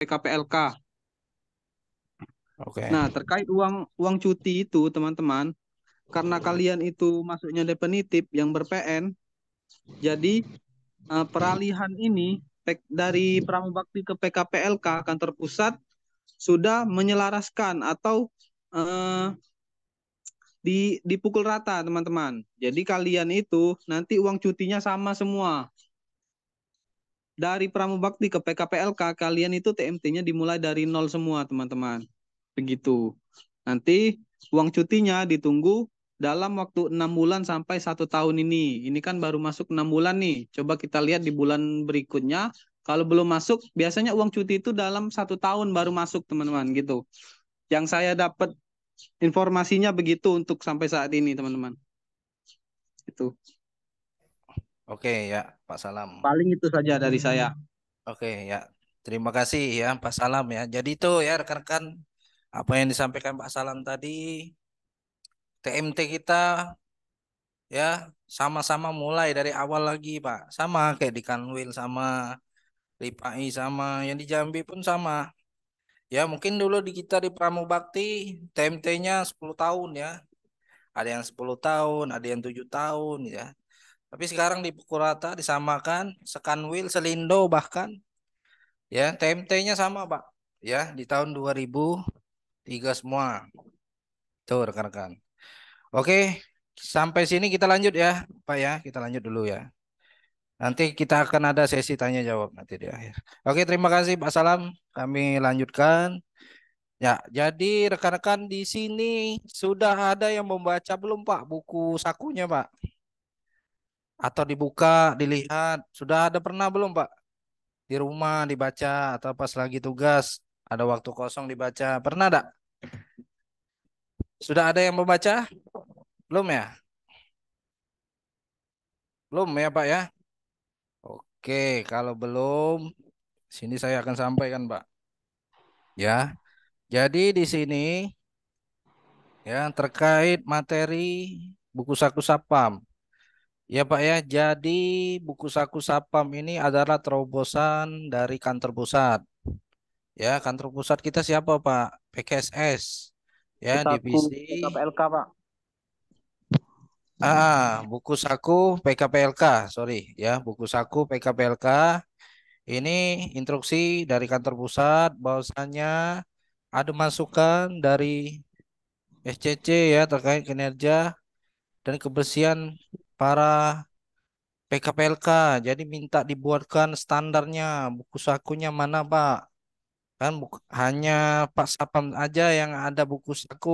PKPLK. Oke. Nah, terkait uang cuti itu, teman-teman, karena kalian itu masuknya definitif yang ber-PN, jadi peralihan ini dari Pramubakti ke PKPLK kantor pusat sudah menyelaraskan atau eh, dipukul rata, teman-teman. Jadi kalian itu nanti uang cutinya sama semua. Dari Pramubakti ke PKPLK kalian itu TMT-nya dimulai dari nol semua, teman-teman. Begitu. Nanti uang cutinya ditunggu dalam waktu 6 bulan sampai 1 tahun ini. Ini kan baru masuk 6 bulan nih. Coba kita lihat di bulan berikutnya. Kalau belum masuk, biasanya uang cuti itu dalam 1 tahun baru masuk, teman-teman, gitu. Yang saya dapat informasinya begitu untuk sampai saat ini, teman-teman. Itu. Oke ya, Pak Salam. Paling itu saja dari saya. Oke ya. Terima kasih ya Pak Salam ya. Jadi itu ya rekan-rekan apa yang disampaikan Pak Salam tadi, TMT kita ya sama-sama mulai dari awal lagi Pak. Sama kayak di Kanwil sama Lipai sama yang di Jambi pun sama. Ya mungkin dulu di kita di Pramubakti TMT-nya 10 tahun ya. Ada yang 10 tahun, ada yang 7 tahun ya. Tapi sekarang dipukul rata, disamakan, Sekanwil, Selindo bahkan ya TMT-nya sama Pak. Ya di tahun 2003 semua. Tuh rekan-rekan. Oke, sampai sini kita lanjut ya Pak ya. Kita lanjut dulu ya. Nanti kita akan ada sesi tanya jawab nanti di akhir. Oke, terima kasih Pak Salam. Kami lanjutkan. Ya, jadi rekan-rekan di sini sudah ada yang membaca belum Pak buku sakunya Pak? Atau dibuka, dilihat, sudah ada pernah belum Pak? Di rumah dibaca atau pas lagi tugas ada waktu kosong dibaca. Pernah enggak? Sudah ada yang membaca? Belum ya? Belum ya Pak ya? Oke, kalau belum sini saya akan sampaikan Pak. Ya. Jadi di sini ya terkait materi buku saku Sapam. Ya Pak ya, jadi buku saku Sapam ini adalah terobosan dari kantor pusat. Ya, kantor pusat kita siapa Pak? PKSS. Ya, Saku divisi PKPLK, Pak. buku saku PKPLK, sorry ya, buku saku PKPLK. Ini instruksi dari kantor pusat bahwasanya ada masukan dari SCC ya terkait kinerja dan kebersihan para PKPLK. Jadi minta dibuatkan standarnya buku sakunya mana Pak? Kan hanya Pak Sapam aja yang ada buku saku.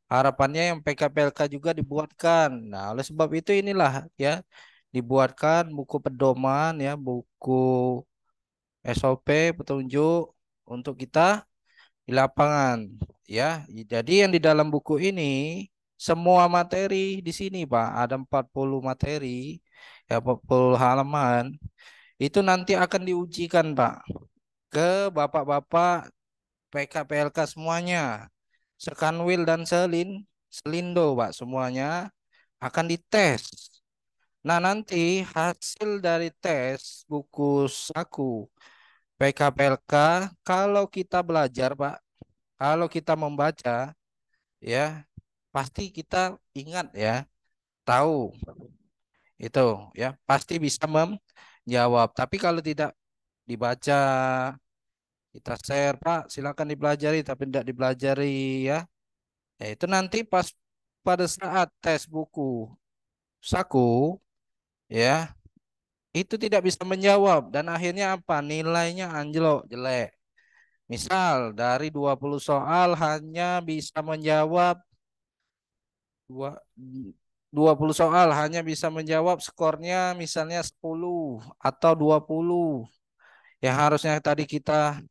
Harapannya yang PKPLK juga dibuatkan. Nah, oleh sebab itu inilah ya dibuatkan buku pedoman ya, buku SOP petunjuk untuk kita di lapangan ya. Jadi yang di dalam buku ini semua materi di sini Pak, ada 40 materi ya 40 halaman itu nanti akan diujikan Pak ke bapak-bapak PKPLK semuanya. Sekanwil dan Selindo Pak semuanya akan dites. Nah, nanti hasil dari tes buku saku PKPLK kalau kita belajar Pak, kalau kita membaca ya pasti kita ingat ya, tahu itu ya, pasti bisa menjawab. Tapi kalau tidak dibaca, kita share Pak, silakan dipelajari tapi tidak dipelajari ya. Ya itu nanti pas pada saat tes buku saku ya itu tidak bisa menjawab dan akhirnya apa? Nilainya anjlok, jelek. Misal dari 20 soal hanya bisa menjawab dua 20 soal hanya bisa menjawab skornya misalnya 10 atau 20. Yang harusnya tadi kita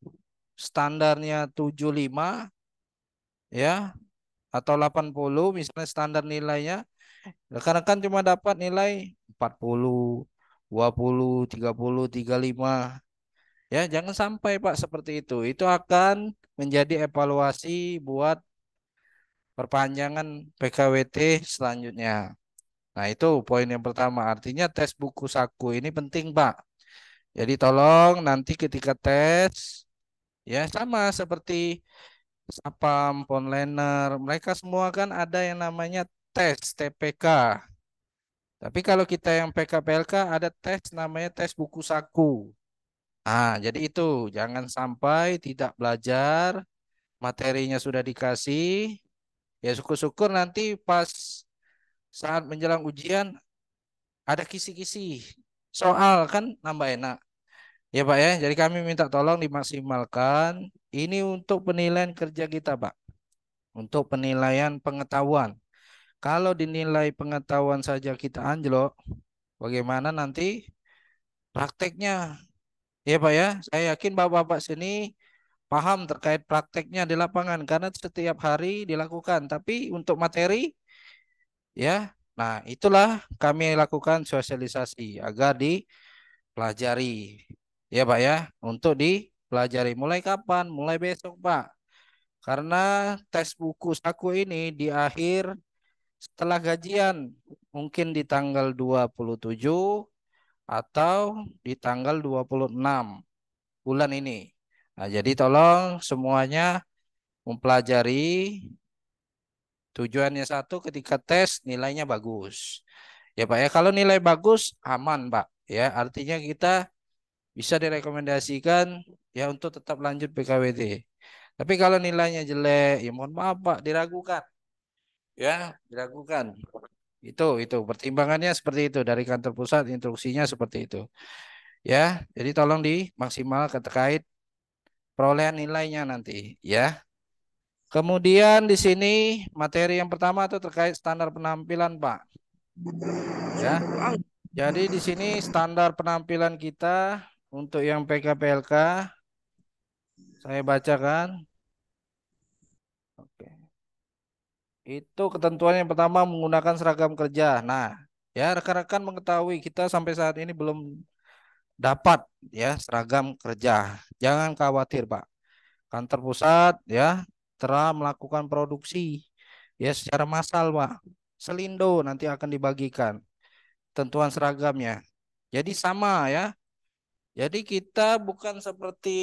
standarnya 75 ya atau 80 misalnya standar nilainya. Rekan-rekan cuma dapat nilai 40, 20, 30, 35. Ya, jangan sampai Pak seperti itu. Itu akan menjadi evaluasi buat perpanjangan PKWT selanjutnya. Nah, itu poin yang pertama. Artinya tes buku saku ini penting, Pak. Jadi tolong nanti ketika tes Ya, sama seperti Sapam, Ponliner, mereka semua kan ada yang namanya tes TPK. Tapi kalau kita yang PKPLK ada tes namanya tes buku saku. Ah, jadi itu jangan sampai tidak belajar, materinya sudah dikasih, ya syukur-syukur nanti pas saat menjelang ujian ada kisi-kisi soal kan nambah enak. Ya Pak ya, jadi kami minta tolong dimaksimalkan ini untuk penilaian kerja kita Pak, untuk penilaian pengetahuan. Kalau dinilai pengetahuan saja kita anjlok, bagaimana nanti prakteknya? Ya Pak ya, saya yakin Bapak-bapak sini paham terkait prakteknya di lapangan karena setiap hari dilakukan. Tapi untuk materi ya, nah itulah kami lakukan sosialisasi agar dipelajari. Ya Pak ya, untuk dipelajari. Mulai kapan? Mulai besok Pak. Karena tes buku saku ini di akhir setelah gajian mungkin di tanggal 27 atau di tanggal 26 bulan ini. Nah, jadi tolong semuanya mempelajari, tujuannya satu ketika tes nilainya bagus. Ya Pak ya, kalau nilai bagus aman Pak. Ya, artinya kita bisa direkomendasikan ya untuk tetap lanjut PKWT. Tapi kalau nilainya jelek, ya mohon maaf Pak, diragukan. Ya, diragukan. Itu pertimbangannya seperti itu dari kantor pusat instruksinya seperti itu. Ya, jadi tolong dimaksimal terkait perolehan nilainya nanti ya. Kemudian di sini materi yang pertama itu terkait standar penampilan, Pak. Ya. Jadi di sini standar penampilan kita untuk yang PKPLK saya bacakan. Oke. Itu ketentuan yang pertama menggunakan seragam kerja. Nah, ya rekan-rekan mengetahui kita sampai saat ini belum dapat ya seragam kerja. Jangan khawatir, Pak. Kantor pusat ya telah melakukan produksi ya secara massal, Pak. Selindo nanti akan dibagikan tentuan seragamnya. Jadi sama ya. Jadi kita bukan seperti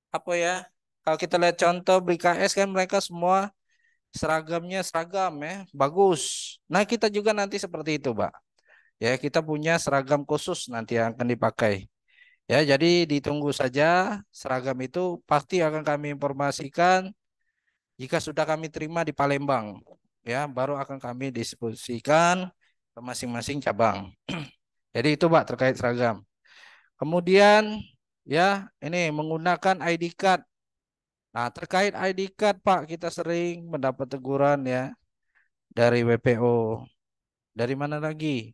apa ya? Kalau kita lihat contoh BKS kan mereka semua seragamnya seragam ya, bagus. Nah, kita juga nanti seperti itu, Pak. Ya, kita punya seragam khusus nanti yang akan dipakai. Ya, jadi ditunggu saja seragam itu pasti akan kami informasikan jika sudah kami terima di Palembang. Ya, baru akan kami distribusikan ke masing-masing cabang. Jadi itu Pak terkait seragam. Kemudian ya ini menggunakan ID card. Nah, terkait ID card Pak kita sering mendapat teguran ya dari WPO. Dari mana lagi?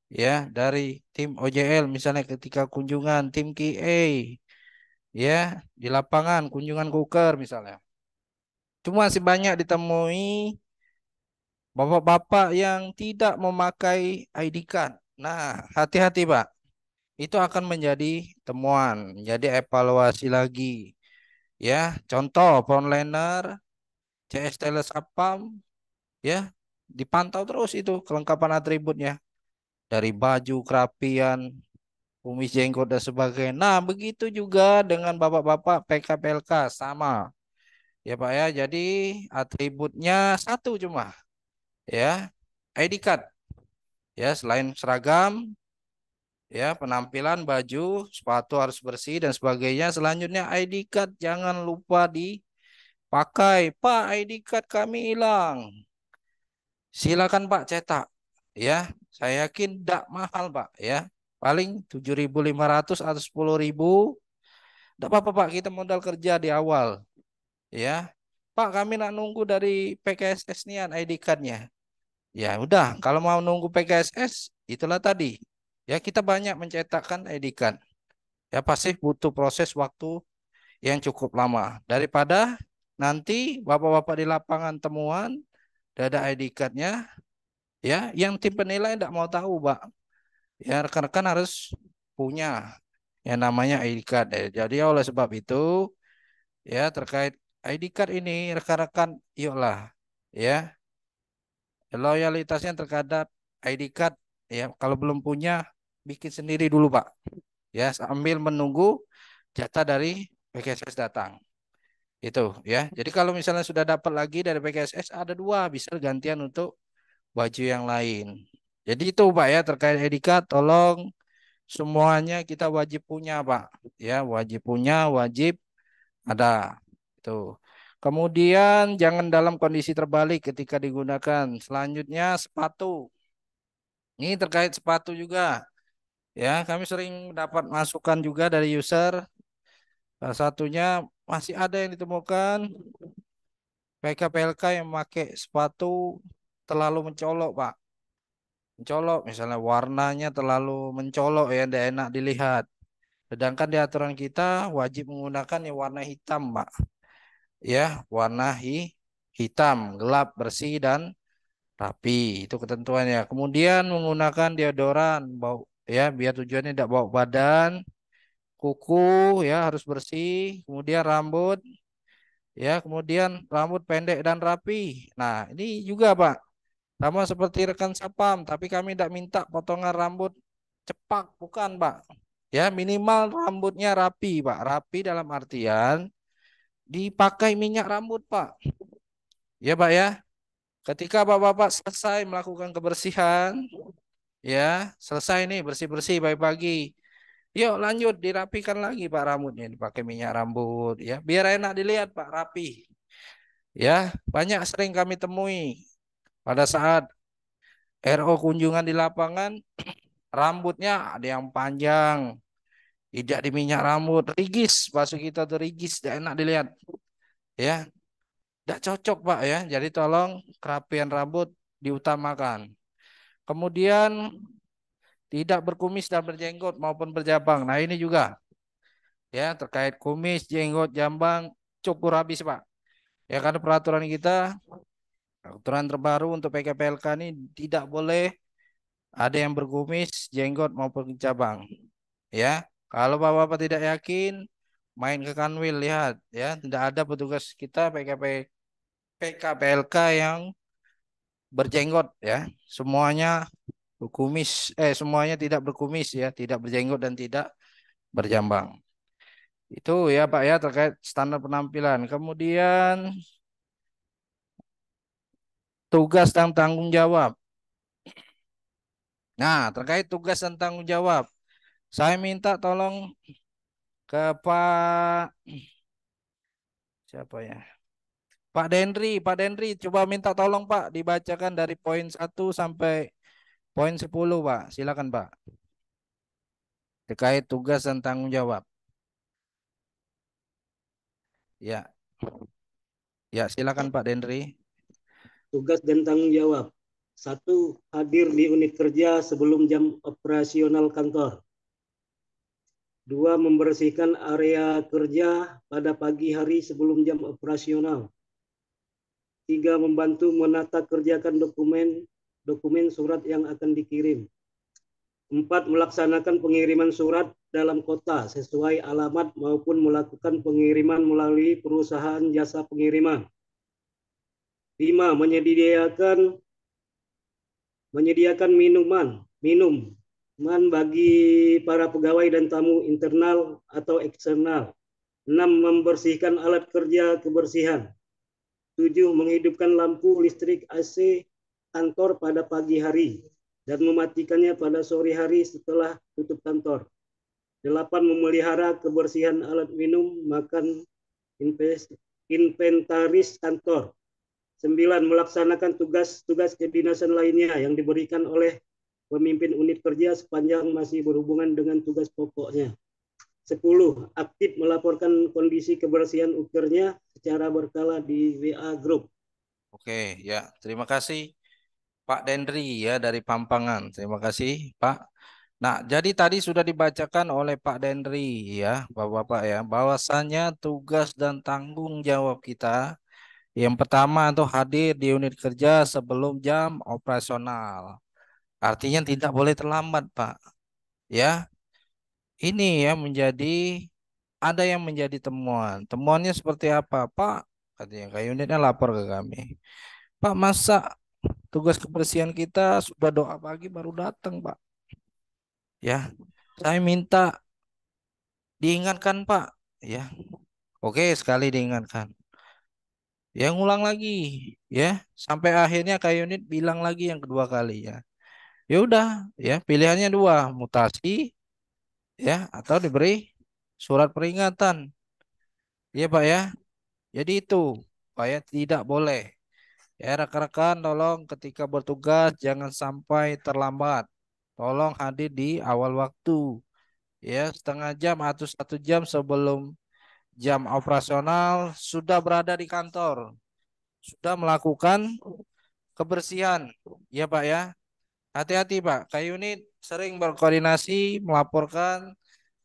Ya, dari tim OJL misalnya ketika kunjungan tim QA ya di lapangan kunjungan Kuker misalnya. Cuma masih banyak ditemui bapak-bapak yang tidak memakai ID card. Nah, hati-hati Pak. Itu akan menjadi temuan, menjadi evaluasi lagi. Ya, contoh frontliner, CS Teles Sapam, ya, dipantau terus itu kelengkapan atributnya dari baju, kerapian, kumis jenggot dan sebagainya. Nah, begitu juga dengan bapak-bapak PKPLK sama. Ya Pak ya, jadi atributnya satu cuma, ya, ID card. Ya, selain seragam, ya penampilan baju sepatu harus bersih dan sebagainya. Selanjutnya ID card jangan lupa dipakai. Pak, ID card kami hilang, silakan Pak cetak ya. Saya yakin tidak mahal Pak ya, paling 7.500 atau 10.000. Tidak apa-apa Pak, kita modal kerja di awal ya. Pak, kami nak nunggu dari PKSS nian ID cardnya. Ya udah, kalau mau nunggu PKSS itulah tadi ya, kita banyak mencetakkan ID card. Ya pasti butuh proses waktu yang cukup lama daripada nanti bapak-bapak di lapangan temuan udah ada ID card-nya ya yang tim penilai tidak mau tahu Pak. Ya rekan-rekan harus punya yang namanya ID card ya. Jadi oleh sebab itu ya terkait ID card ini rekan-rekan yuklah ya loyalitasnya terhadap ID card ya, kalau belum punya bikin sendiri dulu Pak ya sambil menunggu jatah dari PKSS datang. Itu ya. Jadi kalau misalnya sudah dapat lagi dari PKSS ada dua, bisa gantian untuk baju yang lain. Jadi itu Pak ya terkait Edika, tolong semuanya kita wajib punya Pak. Ya wajib punya, wajib ada. Itu. Kemudian jangan dalam kondisi terbalik ketika digunakan. Selanjutnya sepatu. Ini terkait sepatu juga. Ya, kami sering dapat masukan juga dari user. Salah satunya masih ada yang ditemukan PK-PLK yang memakai sepatu terlalu mencolok, Pak. Mencolok, misalnya warnanya terlalu mencolok ya, tidak enak dilihat. Sedangkan di aturan kita wajib menggunakan yang warna hitam, Pak. Ya, warna hitam, gelap, bersih dan rapi. Itu ketentuannya. Kemudian menggunakan deodoran, bau ya, biar tujuannya tidak bau badan. Kuku ya harus bersih. Kemudian rambut ya, kemudian rambut pendek dan rapi. Nah, ini juga Pak, sama seperti rekan Sapam, tapi kami tidak minta potongan rambut cepak, bukan Pak. Ya, minimal rambutnya rapi, Pak. Rapi dalam artian dipakai minyak rambut, Pak. Ya, Pak ya. Ketika Bapak-bapak selesai melakukan kebersihan, ya, selesai nih bersih-bersih pagi-pagi. Yuk lanjut dirapikan lagi Pak rambutnya, dipakai minyak rambut ya, biar enak dilihat Pak, rapi. Ya, banyak sering kami temui pada saat RO kunjungan di lapangan, rambutnya ada yang panjang, tidak di minyak rambut, rigis, bahasa kita tuh rigis, tidak enak dilihat. Ya, tidak cocok Pak ya. Jadi tolong kerapian rambut diutamakan. Kemudian tidak berkumis dan berjenggot maupun berjabang. Nah ini juga ya terkait kumis, jenggot, jambang cukur habis Pak. Ya karena peraturan kita, aturan terbaru untuk PKPLK ini tidak boleh ada yang berkumis, jenggot maupun cabang. Ya, kalau bapak-bapak tidak yakin, main ke Kanwil lihat ya, tidak ada petugas kita PKPLK yang berjenggot ya. Semuanya berkumis, semuanya tidak berkumis ya, tidak berjenggot dan tidak berjambang. Itu ya Pak ya terkait standar penampilan. Kemudian tugas dan tanggung jawab. Nah, terkait tugas dan tanggung jawab, saya minta tolong ke Pak siapa ya? Pak Denri, coba minta tolong Pak dibacakan dari poin 1 sampai poin 10 Pak. Silakan Pak. Terkait tugas dan tanggung jawab. Ya, ya silakan Pak Denri. Tugas dan tanggung jawab. 1. Hadir di unit kerja sebelum jam operasional kantor. 2. Membersihkan area kerja pada pagi hari sebelum jam operasional. 3. Membantu menata kerjakan dokumen surat yang akan dikirim. 4. Melaksanakan pengiriman surat dalam kota sesuai alamat maupun melakukan pengiriman melalui perusahaan jasa pengiriman. 5. Menyediakan minum bagi para pegawai dan tamu internal atau eksternal. 6. Membersihkan alat kerja kebersihan. 7. Menghidupkan lampu listrik AC kantor pada pagi hari dan mematikannya pada sore hari setelah tutup kantor. 8. Memelihara kebersihan alat minum, makan, inventaris kantor. 9. Melaksanakan tugas-tugas kedinasan lainnya yang diberikan oleh pemimpin unit kerja sepanjang masih berhubungan dengan tugas pokoknya. 10. Aktif melaporkan kondisi kebersihan ukirnya secara berkala di WA Group. Oke, ya. Terima kasih Pak Denri ya dari Pampangan. Terima kasih Pak. Nah, jadi tadi sudah dibacakan oleh Pak Denri ya, Bapak-bapak ya, bahwasannya tugas dan tanggung jawab kita yang pertama itu hadir di unit kerja sebelum jam operasional. Artinya tidak boleh terlambat, Pak. Ya, ini ya menjadi ada yang menjadi temuan. Temuannya seperti apa, Pak? Katanya kayak unitnya lapor ke kami. Pak, masa tugas kebersihan kita sudah doa pagi baru datang, Pak? Ya, saya minta diingatkan, Pak. Ya, Oke, sekali diingatkan. Ya ngulang lagi ya sampai akhirnya Kak Yunit bilang lagi yang kedua kali ya. Ya udah ya pilihannya dua, mutasi ya atau diberi surat peringatan. Ya Pak ya. Jadi itu Pak ya tidak boleh. Ya rekan-rekan tolong ketika bertugas jangan sampai terlambat. Tolong hadir di awal waktu. Ya setengah jam atau 1 jam sebelum jam operasional sudah berada di kantor. Sudah melakukan kebersihan. Ya Pak ya. Hati-hati Pak. Kak Yunit sering berkoordinasi melaporkan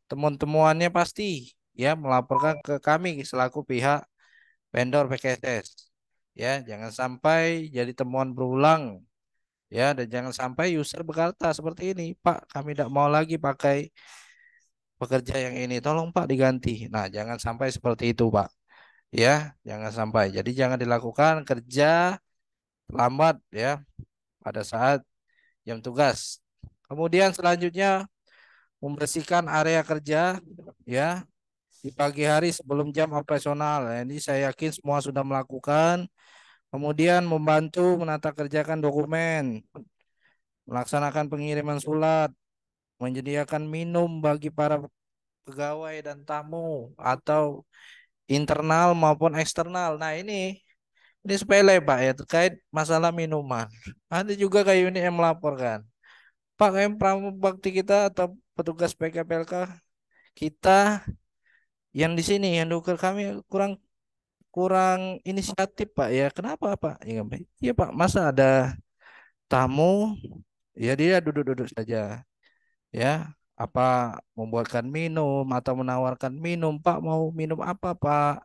temuan-temuannya pasti. Ya melaporkan ke kami selaku pihak vendor PKSS. Ya, jangan sampai jadi temuan berulang. Ya, dan jangan sampai user berkata seperti ini, Pak, kami tidak mau lagi pakai pekerja yang ini. Tolong Pak diganti. Nah, jangan sampai seperti itu, Pak. Ya, jangan sampai. Jadi jangan dilakukan kerja lambat ya pada saat jam tugas. Kemudian selanjutnya membersihkan area kerja ya di pagi hari sebelum jam operasional. Nah, ini saya yakin semua sudah melakukan. Kemudian membantu menata kerjakan dokumen, melaksanakan pengiriman surat, menyediakan minum bagi para pegawai dan tamu atau internal maupun eksternal. Nah, ini sepele Pak ya terkait masalah minuman. Ada juga kayak unit yang melaporkan. Pak, kayak pramubakti kita atau petugas PKPLK kita yang di sini yang dokter kami kurang kurang inisiatif Pak ya. Kenapa Pak? Ya Pak, masa ada tamu ya dia duduk-duduk saja ya apa membuatkan minum atau menawarkan minum Pak mau minum apa Pak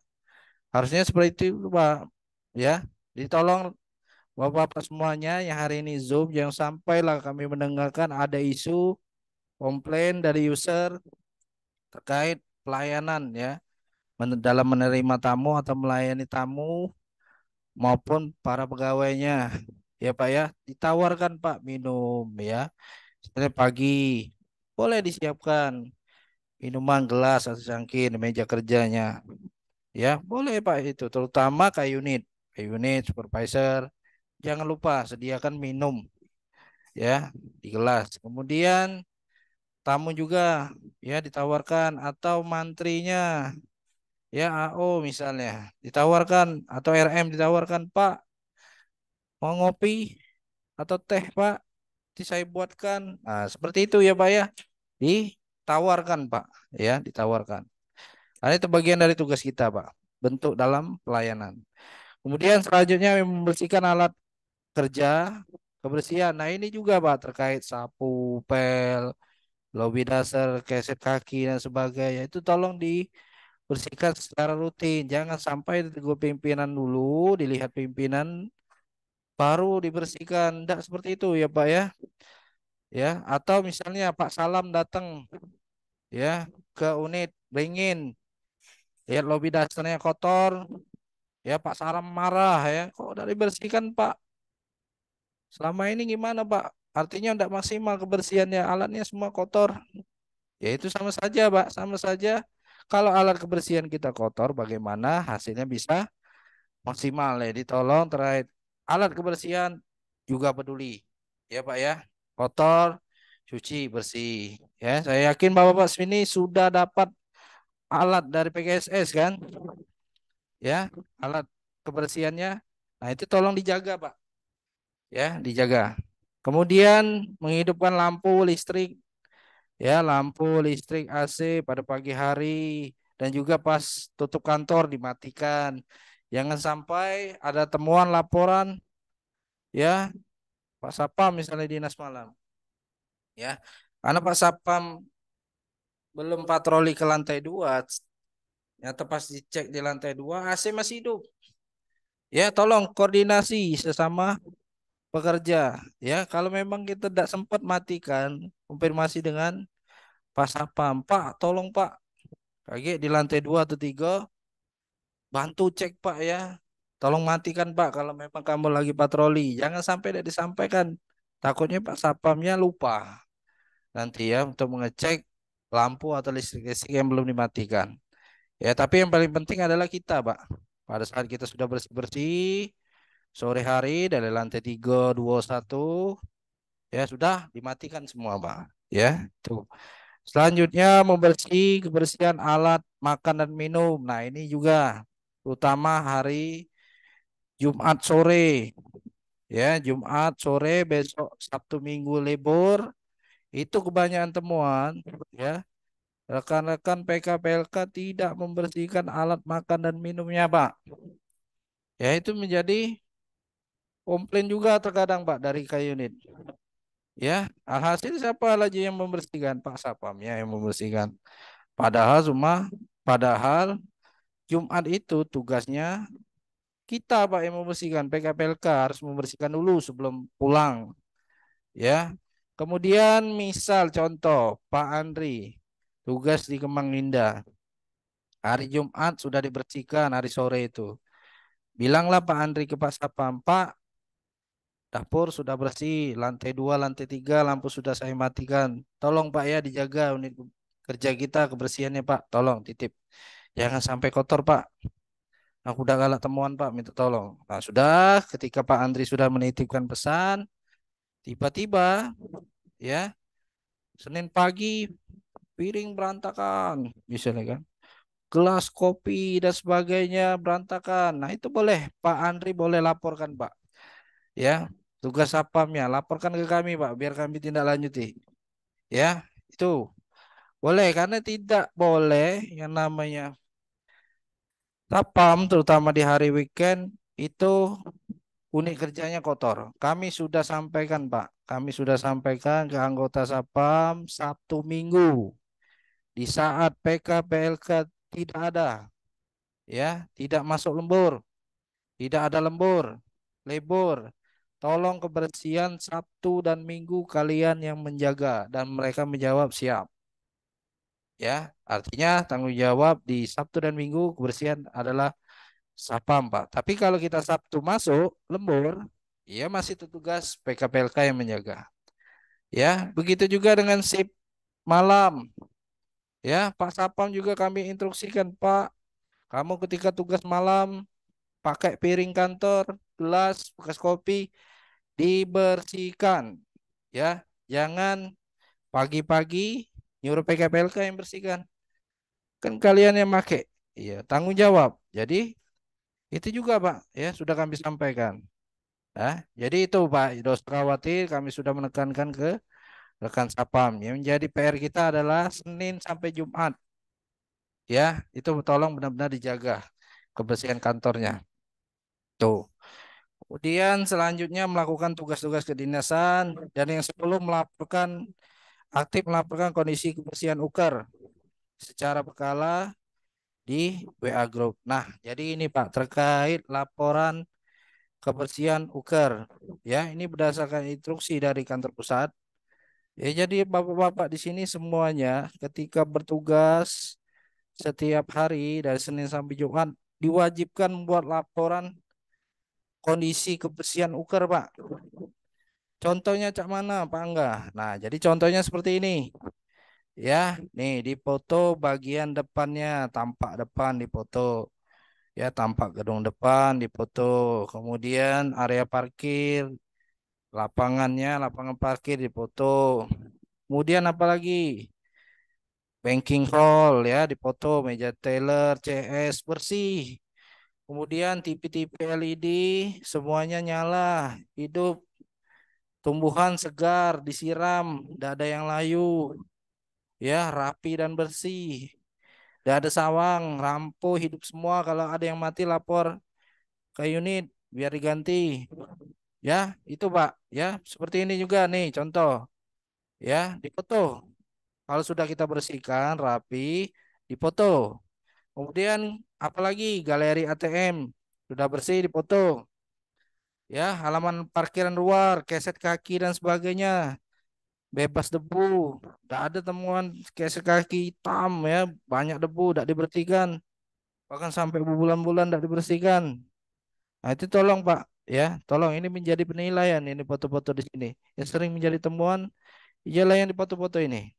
harusnya seperti itu Pak ya ditolong Bapak-bapak semuanya yang hari ini Zoom jangan sampailah kami mendengarkan ada isu komplain dari user terkait pelayanan ya dalam menerima tamu atau melayani tamu maupun para pegawainya ya Pak ya ditawarkan Pak minum ya sebenarnya pagi boleh disiapkan minuman gelas atau cangkir di meja kerjanya. Ya, boleh Pak itu, terutama kayak unit supervisor. Jangan lupa sediakan minum ya di gelas. Kemudian tamu juga ya ditawarkan atau mantrinya ya AO misalnya ditawarkan atau RM ditawarkan Pak mau ngopi atau teh Pak saya buatkan. Nah, seperti itu ya Pak ya. Ditawarkan Pak ya, ditawarkan. Nah, itu bagian dari tugas kita, Pak. Bentuk dalam pelayanan. Kemudian selanjutnya membersihkan alat kerja, kebersihan. Nah, ini juga, Pak, terkait sapu, pel, lobi dasar, keset kaki dan sebagainya. Itu tolong dibersihkan secara rutin. Jangan sampai ditegur pimpinan dulu, dilihat pimpinan baru dibersihkan. Tidak seperti itu ya, Pak ya. Ya, atau misalnya Pak Salam datang ya ke unit beringin lihat lobi dasarnya kotor. Ya Pak Saram marah ya. Kok udah dibersihkan Pak? Selama ini gimana Pak? Artinya tidak maksimal kebersihannya. Alatnya semua kotor. Ya itu sama saja Pak. Sama saja. Kalau alat kebersihan kita kotor, bagaimana hasilnya bisa maksimal ya. Ditolong terkait alat kebersihan juga peduli. Ya Pak ya. Kotor, cuci, bersih. Ya, saya yakin Bapak-bapak sini sudah dapat alat dari PKSS kan? Ya, alat kebersihannya. Nah, itu tolong dijaga, Pak. Ya, dijaga. Kemudian menghidupkan lampu listrik, ya, lampu listrik AC pada pagi hari dan juga pas tutup kantor dimatikan. Jangan sampai ada temuan laporan, ya, Pak Sapam misalnya dinas malam, ya, karena Pak Sapam belum patroli ke lantai 2, ternyata pas dicek di lantai 2 AC masih hidup. Ya, tolong koordinasi sesama pekerja ya kalau memang kita tidak sempat matikan konfirmasi dengan Pak Sapam Pak tolong Pak kayak di lantai 2 atau 3 bantu cek Pak ya tolong matikan Pak kalau memang kamu lagi patroli jangan sampai tidak disampaikan takutnya Pak Sapamnya lupa nanti ya untuk mengecek lampu atau listrik-listrik yang belum dimatikan Ya, tapi yang paling penting adalah kita, Pak. Pada saat kita sudah bersih-bersih, sore hari dari lantai 3, 2, 1, ya sudah dimatikan semua, Pak. Ya, tuh. Selanjutnya kebersihan alat makan dan minum. Nah, ini juga terutama hari Jumat sore. Ya, Jumat sore besok Sabtu Minggu libur itu kebanyakan temuan ya. Rekan-rekan PKPLK tidak membersihkan alat makan dan minumnya, Pak. Ya, itu menjadi komplain juga terkadang, Pak, dari K-Unit. Ya, alhasil siapa lagi yang membersihkan? Pak Sapam ya yang membersihkan. Padahal Jumat itu tugasnya kita, Pak, yang membersihkan. PKPLK harus membersihkan dulu sebelum pulang. Ya. Kemudian misal contoh Pak Andri tugas di Kemang Indah. Hari Jumat sudah dibersihkan hari sore itu. Bilanglah Pak Andri ke Pak Sapam, Pak, dapur sudah bersih, lantai 2, lantai 3, lampu sudah saya matikan. Tolong Pak ya dijaga unit kerja kita kebersihannya Pak. Tolong titip. Jangan sampai kotor Pak. Aku udah galak temuan Pak, minta tolong. Nah, sudah ketika Pak Andri sudah menitipkan pesan, tiba-tiba ya Senin pagi piring berantakan, misalnya kan. Gelas kopi dan sebagainya berantakan. Nah, itu boleh Pak Andri boleh laporkan, Pak. Ya, tugas sapamnya laporkan ke kami, Pak, biar kami tindak lanjuti. Ya, itu boleh karena tidak boleh yang namanya sapam terutama di hari weekend itu unit kerjanya kotor. Kami sudah sampaikan, Pak. Kami sudah sampaikan ke anggota sapam Sabtu Minggu di saat PKPLK tidak ada, ya, tidak masuk lembur, tidak ada lembur, libur. Tolong kebersihan Sabtu dan Minggu kalian yang menjaga dan mereka menjawab siap. Ya, artinya tanggung jawab di Sabtu dan Minggu kebersihan adalah Sapam, Pak. Tapi kalau kita Sabtu masuk lembur, ya masih tugas PKPLK yang menjaga. Ya, begitu juga dengan shift malam. Ya, Pak Sapam juga kami instruksikan, Pak, kamu ketika tugas malam pakai piring kantor, gelas, bekas kopi dibersihkan. Ya, jangan pagi-pagi nyuruh PKPLK yang bersihkan. Kan kalian yang pakai. Iya, tanggung jawab. Jadi itu juga Pak, ya sudah kami sampaikan. Ya, jadi itu Pak, tidak usah khawatir, kami sudah menekankan ke rekan Sapam. Yang menjadi PR kita adalah Senin sampai Jumat. Ya, itu tolong benar-benar dijaga kebersihan kantornya. Tuh. Kemudian selanjutnya melakukan tugas-tugas kedinasan dan yang sebelum aktif melaporkan kondisi kebersihan UKER secara berkala di WA Group. Nah, jadi ini Pak terkait laporan kebersihan UKER. Ya, ini berdasarkan instruksi dari kantor pusat. Ya, jadi Bapak-bapak di sini semuanya ketika bertugas setiap hari dari Senin sampai Jumat diwajibkan membuat laporan kondisi kebersihan UKER, Pak. Contohnya cak mana, Pak enggak? Nah, jadi contohnya seperti ini. Ya, nih di foto bagian depannya, tampak depan di foto. Ya, tampak gedung depan di foto. Kemudian area parkir, lapangan parkir di foto. Kemudian apalagi? Banking hall ya di foto, meja teller, CS bersih. Kemudian TV-TV LED semuanya nyala, hidup, tumbuhan segar, disiram, tidak ada yang layu, ya rapi dan bersih. Tidak ada sawang, rampuh, hidup semua. Kalau ada yang mati lapor ke unit biar diganti. Ya, itu Pak. Ya, seperti ini juga nih contoh. Ya, dipoto. Kalau sudah kita bersihkan rapi, dipoto. Kemudian apalagi galeri ATM sudah bersih dipoto. Ya, halaman parkiran luar, keset kaki dan sebagainya bebas debu. Tidak ada temuan keset kaki hitam ya, banyak debu tidak dibersihkan. Bahkan sampai berbulan-bulan tidak dibersihkan. Nah, itu tolong Pak, ya, tolong ini menjadi penilaian ini foto-foto di sini. Yang sering menjadi temuan ialah yang di foto-foto ini.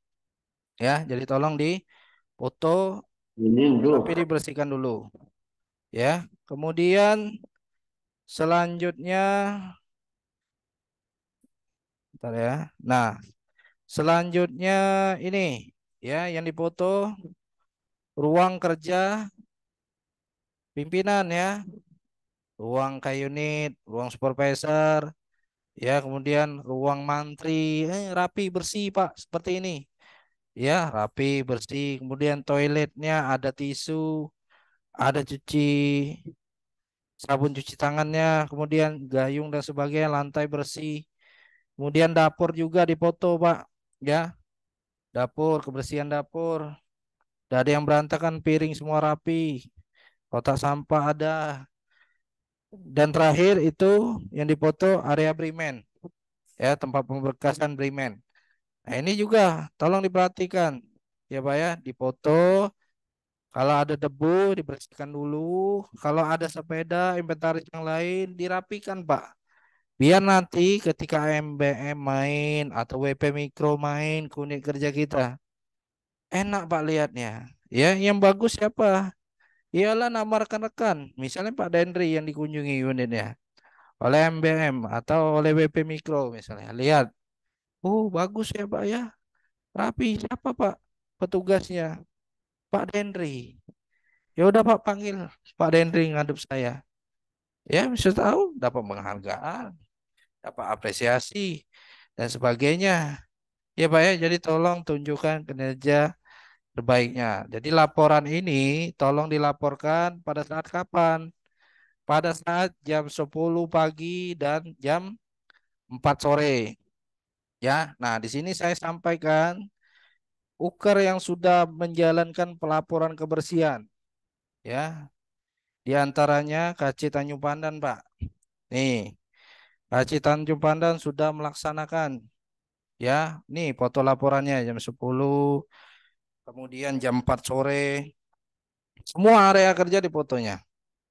Ya, jadi tolong di foto Ini dulu. Tapi dibersihkan dulu. Ya. Kemudian selanjutnya, bentar ya. Nah, selanjutnya ini ya yang dipoto ruang kerja pimpinan ya, ruang K-unit, ruang supervisor, ya kemudian ruang mantri, rapi bersih Pak, seperti ini. Ya, rapi bersih. Kemudian toiletnya ada tisu, ada cuci sabun cuci tangannya, kemudian gayung dan sebagainya, lantai bersih. Kemudian dapur juga dipoto Pak, ya, dapur, kebersihan dapur. Tidak ada yang berantakan, piring semua rapi, kotak sampah ada. Dan terakhir itu yang dipoto area Brimen, ya tempat pemberkasan Brimen. Nah ini juga tolong diperhatikan, ya Pak ya, dipoto. Kalau ada debu dibersihkan dulu. Kalau ada sepeda, inventaris yang lain dirapikan Pak. Biar nanti ketika MBM main atau WP Mikro main ke unit kerja kita, enak Pak lihatnya. Ya, yang bagus siapa? Iyalah nama rekan-rekan. Misalnya Pak Dendri yang dikunjungi unitnya oleh MBM atau oleh WP Mikro misalnya. Lihat, bagus ya Pak ya. Rapi. Siapa Pak petugasnya? Pak Dendri. Ya udah Pak panggil Pak Dendri ngadep saya. Ya, bisa tahu dapat penghargaan, dapat apresiasi dan sebagainya. Ya Pak ya, jadi tolong tunjukkan kinerja terbaiknya. Jadi laporan ini tolong dilaporkan pada saat kapan? Pada saat jam 10 pagi dan jam 4 sore. Ya, nah di sini saya sampaikan uker yang sudah menjalankan pelaporan kebersihan. Ya, di antaranya KC Tanjung Pandan, Pak. Nih, KC Tanjung Pandan sudah melaksanakan. Ya, nih foto laporannya jam 10, kemudian jam 4 sore. Semua area kerja di fotonya.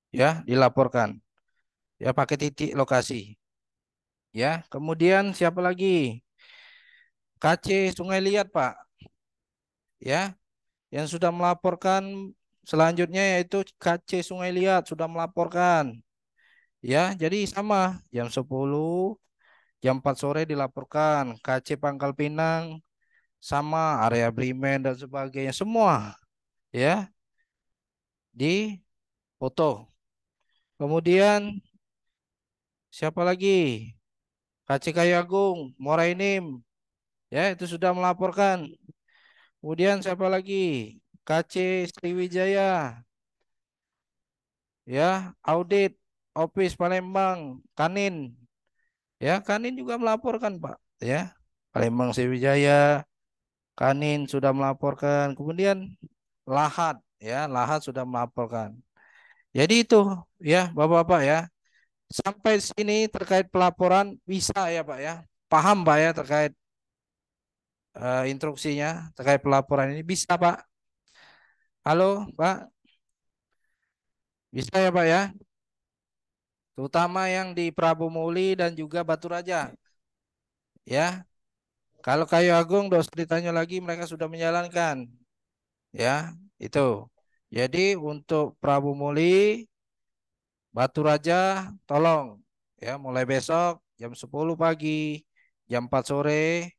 Ya, dilaporkan. Ya, pakai titik lokasi. Ya, kemudian siapa lagi? KC Sungai Liat, Pak. Ya, yang sudah melaporkan selanjutnya yaitu KC Sungai Liat sudah melaporkan. Ya, jadi sama jam 10, jam 4 sore dilaporkan. KC Pangkal Pinang sama area Brimen dan sebagainya semua ya di foto. Kemudian siapa lagi? KC Kayu Agung, Muara Enim ya itu sudah melaporkan. Kemudian siapa lagi? KC Sriwijaya ya, audit Office Palembang, Kanin. Ya, Kanin juga melaporkan, Pak. Ya, Palembang Sriwijaya, Kanin sudah melaporkan. Kemudian Lahat, ya, Lahat sudah melaporkan. Jadi itu, ya, Bapak-bapak ya. Sampai sini terkait pelaporan bisa ya, Pak ya. Paham, Pak ya, terkait instruksinya, terkait pelaporan ini bisa, Pak. Halo, Pak. Bisa ya, Pak ya. Terutama yang di Prabu Muli dan juga Batu Raja. Ya, kalau Kayu Agung dosa ditanya lagi mereka sudah menjalankan. Ya, itu. Jadi untuk Prabu Muli, Batu Raja, tolong ya mulai besok jam 10 pagi, jam 4 sore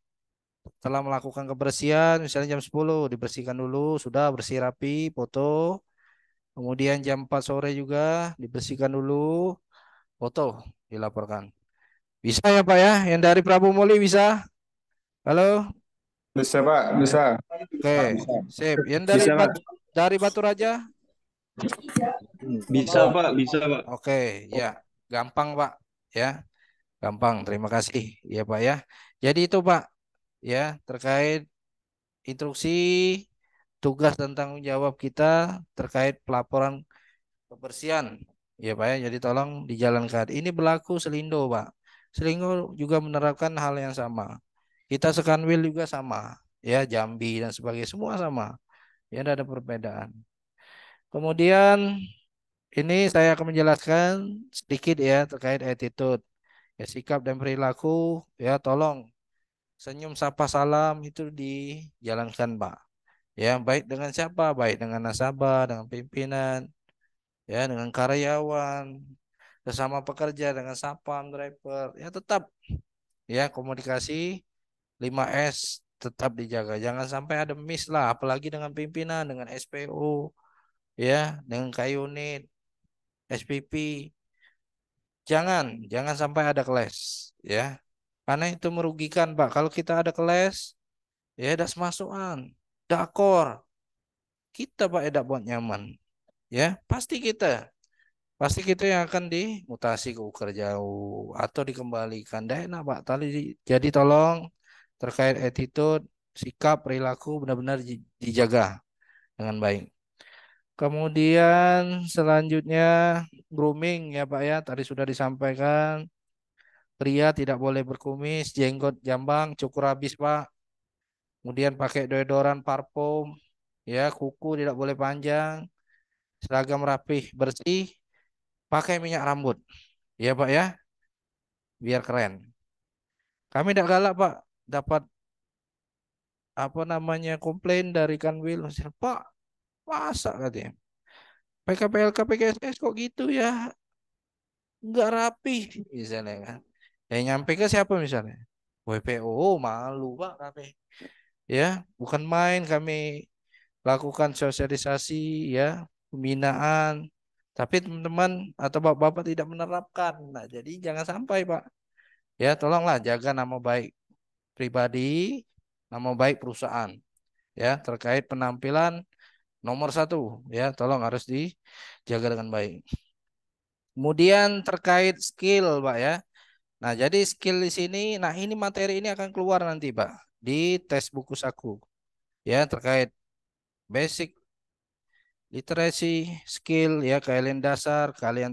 setelah melakukan kebersihan, misalnya jam 10 dibersihkan dulu, sudah bersih rapi, foto. Kemudian jam 4 sore juga dibersihkan dulu, foto dilaporkan. Bisa ya Pak ya? Yang dari Prabu Muli bisa? Halo? Bisa Pak, bisa. Oke, Bisa, sip. Yang bisa Pak. dari Batu Raja? Bisa Pak, bisa Pak. Oke, ya, gampang Pak, ya, gampang. Terima kasih, ya Pak ya. Jadi itu Pak, ya terkait instruksi tugas dan tanggung jawab kita terkait pelaporan kebersihan, ya Pak ya. Jadi tolong dijalankan. Ini berlaku Selindo Pak. Selindo juga menerapkan hal yang sama. Kita Sekanwil juga sama, ya Jambi dan sebagainya semua sama. Ya tidak ada perbedaan. Kemudian ini saya akan menjelaskan sedikit ya terkait attitude, ya sikap dan perilaku, ya tolong senyum sapa salam itu dijalankan Pak. Ya, baik dengan siapa? Baik dengan nasabah, dengan pimpinan, ya, dengan karyawan, sesama pekerja, dengan satpam, driver. Ya, tetap ya komunikasi 5S tetap dijaga. Jangan sampai ada miss lah, apalagi dengan pimpinan, dengan SPU, ya, dengan K-Unit, SPP. Jangan sampai ada kelas, ya. Karena itu merugikan, Pak. Kalau kita ada kelas, ya, das masukan, dakor, kita Pak tidak buat nyaman, ya. Pasti kita yang akan dimutasi ke uker jauh atau dikembalikan. Tidak enak, Pak. Jadi tolong terkait attitude, sikap, perilaku benar-benar dijaga dengan baik. Kemudian selanjutnya grooming ya Pak ya. Tadi sudah disampaikan. Pria tidak boleh berkumis, jenggot jambang, cukur habis Pak. Kemudian pakai deodoran, parfum, ya, kuku tidak boleh panjang, seragam rapih, bersih, pakai minyak rambut. Ya Pak ya, biar keren. Kami tidak galak Pak, dapat apa namanya komplain dari Kanwil, Pak, masa katanya. PKPLK PKSS kok gitu ya, nggak rapi misalnya kan. Yang nyampe ke siapa misalnya? WPO malu Pak kami. Ya, bukan main kami lakukan sosialisasi ya, pembinaan. Tapi teman-teman atau bapak-bapak tidak menerapkan. Nah, jadi jangan sampai Pak. Ya, tolonglah jaga nama baik pribadi, nama baik perusahaan. Ya, terkait penampilan nomor satu. Ya, tolong harus dijaga dengan baik. Kemudian terkait skill, Pak ya. Nah, jadi skill di sini, nah ini materi ini akan keluar nanti, Pak, di tes buku saku. Ya, terkait basic literasi skill ya, kalian dasar, kalian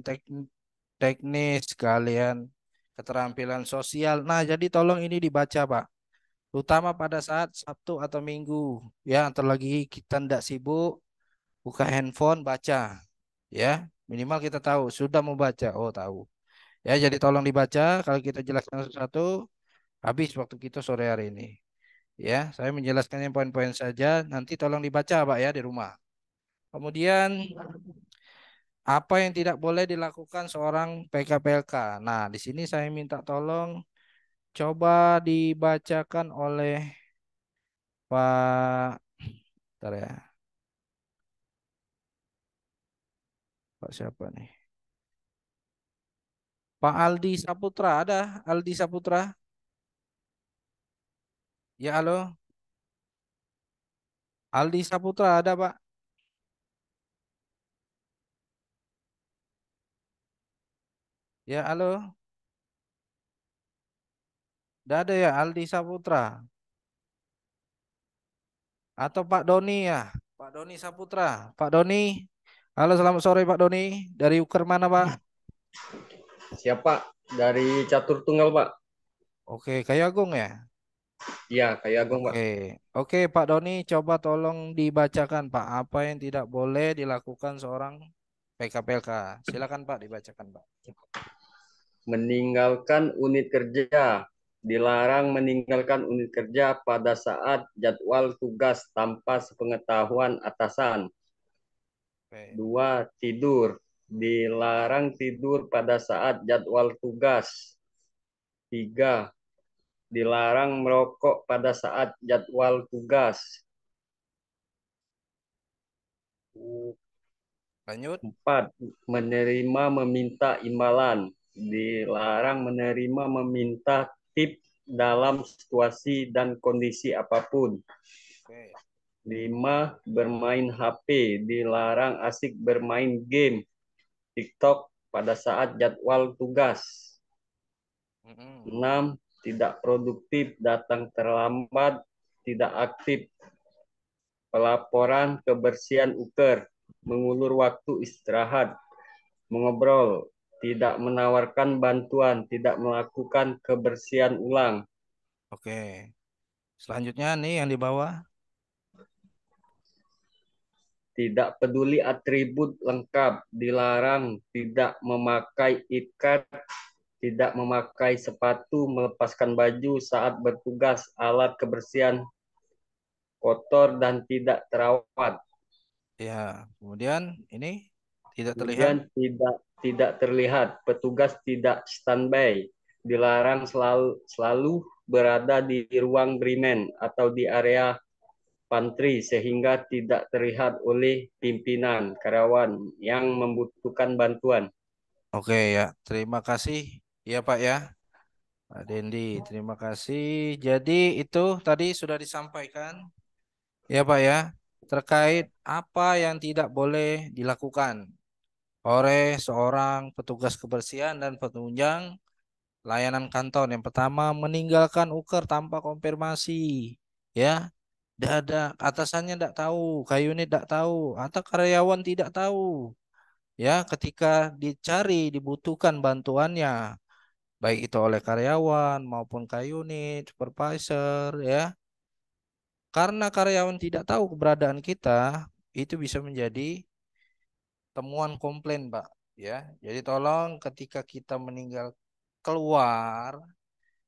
teknis, kalian keterampilan sosial. Nah, jadi tolong ini dibaca, Pak. Terutama pada saat Sabtu atau Minggu, ya, atau lagi kita tidak sibuk, buka handphone, baca, ya. Minimal kita tahu, sudah membaca, oh tahu. Ya, jadi tolong dibaca, kalau kita jelaskan satu-satu, habis waktu kita sore hari ini. Ya, saya menjelaskannya poin-poin saja. Nanti tolong dibaca, Pak ya di rumah. Kemudian apa yang tidak boleh dilakukan seorang PKPLK? Nah, di sini saya minta tolong coba dibacakan oleh Pak, bentar ya, Pak siapa nih? Pak Aldi Saputra, ada Aldi Saputra? Ya, halo. Aldi Saputra ada, Pak? Ya, halo. Tidak ada ya Aldi Saputra atau Pak Doni ya? Pak Doni Saputra. Pak Doni. Halo, selamat sore Pak Doni. Dari Uker mana, Pak? Siapa? Dari Catur Tunggal, Pak. Oke, Kayu Agung ya? Iya, kayak Agung, Pak. Oke. Oke, Pak Doni, coba tolong dibacakan, Pak, apa yang tidak boleh dilakukan seorang PKPLK. Silakan, Pak, dibacakan, Pak. Meninggalkan unit kerja. Dilarang meninggalkan unit kerja pada saat jadwal tugas tanpa sepengetahuan atasan. Oke. 2. Tidur. Dilarang tidur pada saat jadwal tugas. 3. Dilarang merokok pada saat jadwal tugas. Lanjut. 4. Menerima meminta imbalan. Dilarang menerima meminta tip dalam situasi dan kondisi apapun. Oke. 5. Bermain HP. Dilarang asik bermain game TikTok pada saat jadwal tugas. 6. Tidak produktif, datang terlambat, tidak aktif. Pelaporan kebersihan uker, mengulur waktu istirahat, mengobrol, tidak menawarkan bantuan, tidak melakukan kebersihan ulang. Oke. Selanjutnya nih yang di bawah. Tidak peduli atribut lengkap, dilarang tidak memakai ikat, tidak memakai sepatu, melepaskan baju saat bertugas, alat kebersihan kotor dan tidak terawat. Ya, kemudian ini tidak terlihat. Kemudian tidak terlihat, petugas tidak standby, dilarang selalu berada di ruang brimen atau di area pantry sehingga tidak terlihat oleh pimpinan karyawan yang membutuhkan bantuan. Oke ya, terima kasih ya Pak ya. Pak Dendi, terima kasih. Jadi itu tadi sudah disampaikan ya Pak ya, terkait apa yang tidak boleh dilakukan oleh seorang petugas kebersihan dan penunjang layanan kantor. Yang pertama, meninggalkan uker tanpa konfirmasi. Ya, tidak ada atasannya tidak tahu, kayu unit tidak tahu, atau karyawan tidak tahu. Ya, ketika dicari, dibutuhkan bantuannya, baik itu oleh karyawan maupun kayu unit, supervisor, ya. Karena karyawan tidak tahu keberadaan kita, itu bisa menjadi temuan komplain, Pak. Ya, jadi tolong ketika kita meninggal keluar,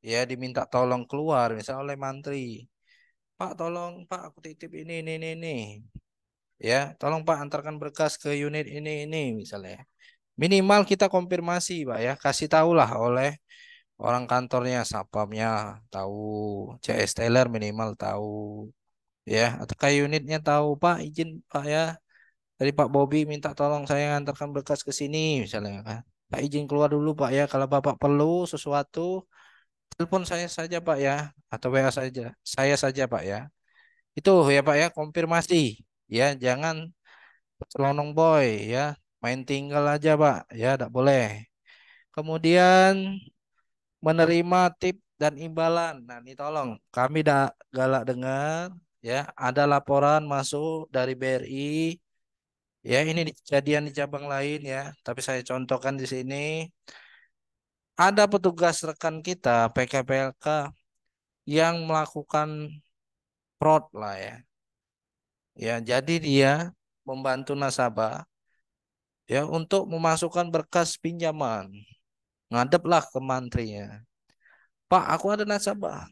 ya diminta tolong keluar, misalnya oleh mantri, Pak, tolong Pak, aku titip ini, ya, tolong Pak antarkan berkas ke unit ini, misalnya. Minimal kita konfirmasi, Pak ya, kasih tahulah oleh orang kantornya, satpamnya tahu, CS Teller minimal tahu, ya, atau ke unitnya tahu, Pak, izin Pak ya, dari Pak Bobi minta tolong saya antarkan berkas ke sini, misalnya kan. Pak izin keluar dulu Pak ya, kalau Bapak perlu sesuatu, telepon saya saja Pak ya, atau WA saja, saya saja Pak ya. Itu ya Pak ya, konfirmasi. Ya, jangan selonong boy ya, main tinggal aja Pak ya, tidak boleh. Kemudian menerima tip dan imbalan. Nah, ini tolong kami tidak galak dengar ya, ada laporan masuk dari BRI ya, ini kejadian di cabang lain ya, tapi saya contohkan di sini. Ada petugas rekan kita PKPLK yang melakukan fraud lah ya. Ya, jadi dia membantu nasabah ya untuk memasukkan berkas pinjaman. Ngadeplah ke mantrinya. Pak, aku ada nasabah.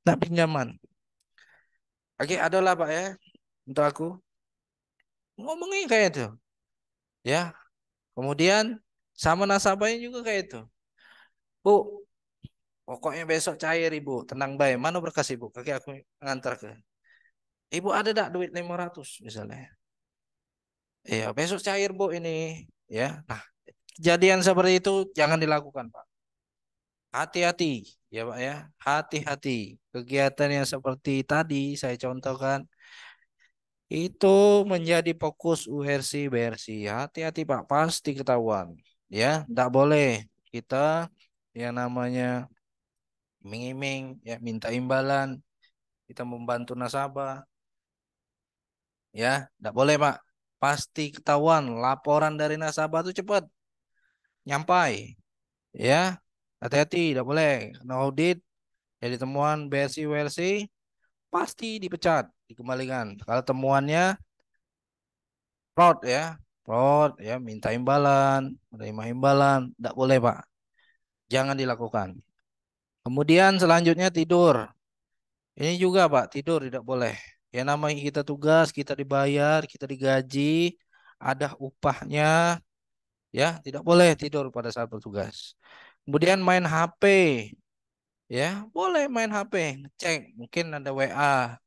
Nak pinjaman. Oke, adalah Pak ya. Untuk aku. Ngomongnya kayak itu. Ya. Kemudian sama nasabahnya juga kayak itu. Bu, pokoknya besok cair Ibu. Tenang baik. Mana berkas Ibu? Kaki aku ngantar ke. Ibu ada tak duit 500 misalnya. Iya, besok cair Bu ini. Ya. Nah, kejadian seperti itu jangan dilakukan Pak. Hati-hati ya Pak ya, hati-hati. Kegiatan yang seperti tadi saya contohkan itu menjadi fokus URC BRC. Hati-hati Pak, pasti ketahuan. Ya, tidak boleh kita yang namanya iming-iming ya minta imbalan, kita membantu nasabah. Ya, tidak boleh Pak. Pasti ketahuan, laporan dari nasabah itu cepat nyampai. Ya, hati-hati, tidak boleh. Kena audit, jadi temuan BRC URC pasti dipecat, dikembalikan. Kalau temuannya fraud ya, fraud ya, minta imbalan, menerima imbalan, tidak boleh Pak, jangan dilakukan. Kemudian selanjutnya tidur, ini juga Pak, tidur tidak boleh. Ya namanya kita tugas, kita dibayar, kita digaji, ada upahnya, ya tidak boleh tidur pada saat bertugas. Kemudian main HP, ya boleh main HP, ngecek, mungkin ada WA,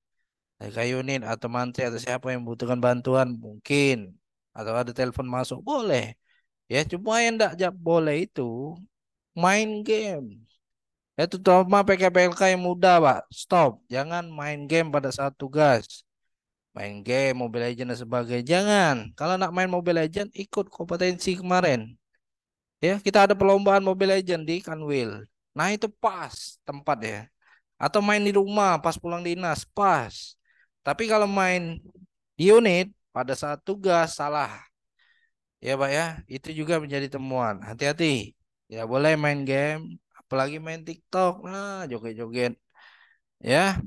kayak unit atau mantri atau siapa yang membutuhkan bantuan mungkin, atau ada telepon masuk boleh ya, cuma yang enggak boleh itu main game ya, terutama PKPLK yang muda Pak, stop, jangan main game pada saat tugas, main game Mobile Legends dan sebagainya jangan. Kalau nak main Mobile Legends ikut kompetensi kemarin ya, kita ada perlombaan Mobile Legends di Kanwil, nah itu pas tempat ya, atau main di rumah pas pulang dinas pas. Tapi kalau main di unit pada saat tugas salah. Ya Pak ya, itu juga menjadi temuan. Hati-hati. Ya boleh main game, apalagi main TikTok. Nah, joget-joget. Ya,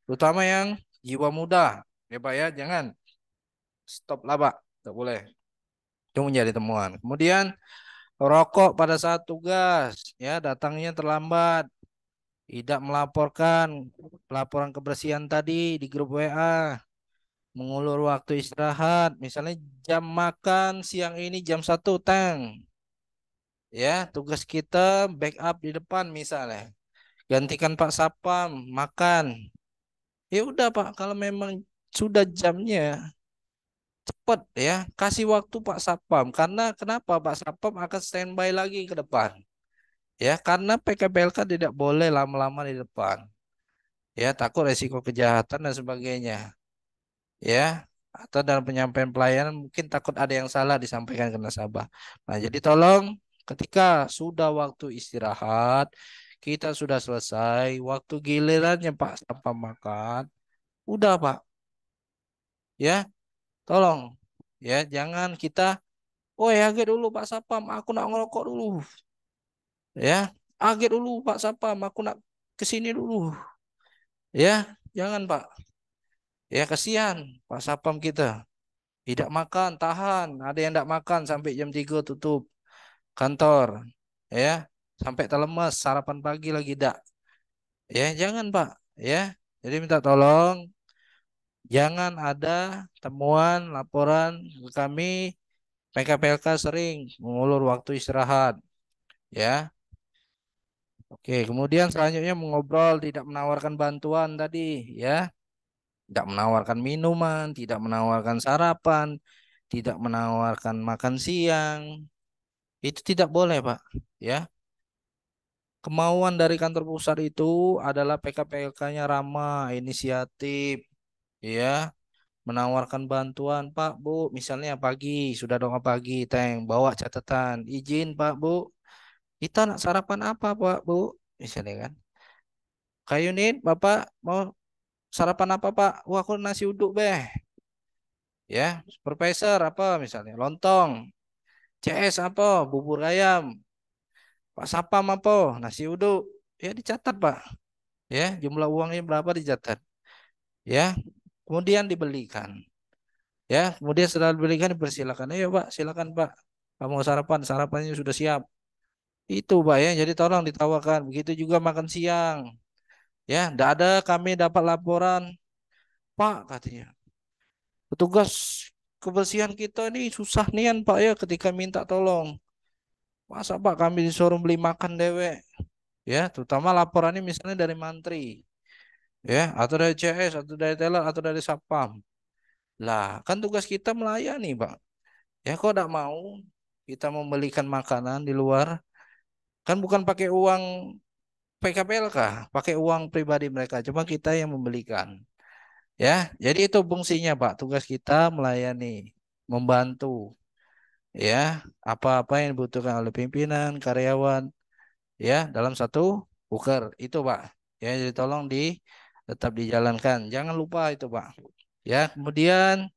terutama yang jiwa muda. Ya Pak ya, jangan. Stop lah Pak. Tidak boleh. Itu menjadi temuan. Kemudian rokok pada saat tugas. Ya, datangnya terlambat. tidak melaporkan pelaporan kebersihan tadi di grup WA, mengulur waktu istirahat, misalnya jam makan siang ini jam 1 tang. Ya, tugas kita backup di depan misalnya. Gantikan Pak Sapam makan. Ya udah Pak, kalau memang sudah jamnya cepat ya, kasih waktu Pak Sapam. Karena kenapa Pak Sapam akan standby lagi ke depan. Ya, karena PKPLK tidak boleh lama-lama di depan. Ya, takut resiko kejahatan dan sebagainya. Ya, atau dalam penyampaian pelayanan mungkin takut ada yang salah disampaikan ke nasabah. Nah, jadi tolong ketika sudah waktu istirahat, kita sudah selesai, waktu gilirannya Pak Sapam makan, udah Pak, ya, tolong, ya, jangan kita, oh ya, agak dulu Pak Sapam, aku nak ngerokok dulu, ya, agak dulu Pak Sapam, aku nak kesini dulu, ya, jangan Pak, ya, kasihan Pak Sapam kita. Tidak makan, tahan. Ada yang tidak makan sampai jam 3 tutup kantor. Ya, sampai terlemas, sarapan pagi lagi tidak. Ya, jangan Pak. Ya, jadi minta tolong, jangan ada temuan, laporan ke kami, PKPLK sering mengulur waktu istirahat. Ya, oke. Kemudian selanjutnya mengobrol, tidak menawarkan bantuan tadi. Ya, tidak menawarkan minuman, tidak menawarkan sarapan, tidak menawarkan makan siang. Itu tidak boleh, Pak. Ya, kemauan dari kantor pusat itu adalah PKPLK-nya ramah, inisiatif, ya, menawarkan bantuan, Pak, Bu. Misalnya pagi, sudah doa pagi, Teng, bawa catatan, izin, Pak, Bu. Kita nak sarapan apa, Pak, Bu? Misalnya kan. Kak Yunit, Bapak mau sarapan apa, Pak? Wah, aku nasi uduk, beh. Ya, supervisor apa misalnya, lontong. CS apa? Bubur ayam. Pak Sapam apa? Nasi uduk. Ya dicatat Pak. Ya jumlah uangnya berapa dicatat. Ya kemudian dibelikan. Ya kemudian setelah dibelikan dipersilakan. Ayo Pak, silakan Pak. Kamu mau sarapan, sarapannya sudah siap. Itu Pak ya. Jadi tolong ditawarkan. Begitu juga makan siang. Ya, tidak ada kami dapat laporan Pak katanya. Petugas kebersihan kita ini susah nian Pak ya ketika minta tolong. Masa Pak kami disuruh beli makan dewek. Ya, terutama laporannya misalnya dari mantri, ya, atau dari CS, atau dari teller, atau dari Satpam. Lah, kan tugas kita melayani, Pak. Ya, kok tidak mau kita membelikan makanan di luar? Kan bukan pakai uang PKPLK, pakai uang pribadi mereka. Cuma kita yang membelikan. Ya, jadi itu fungsinya, Pak. Tugas kita melayani, membantu. Ya, apa-apa yang dibutuhkan oleh pimpinan, karyawan, ya, dalam satu poker. Itu, Pak. Ya, jadi tolong tetap dijalankan. Jangan lupa itu, Pak. Ya, kemudian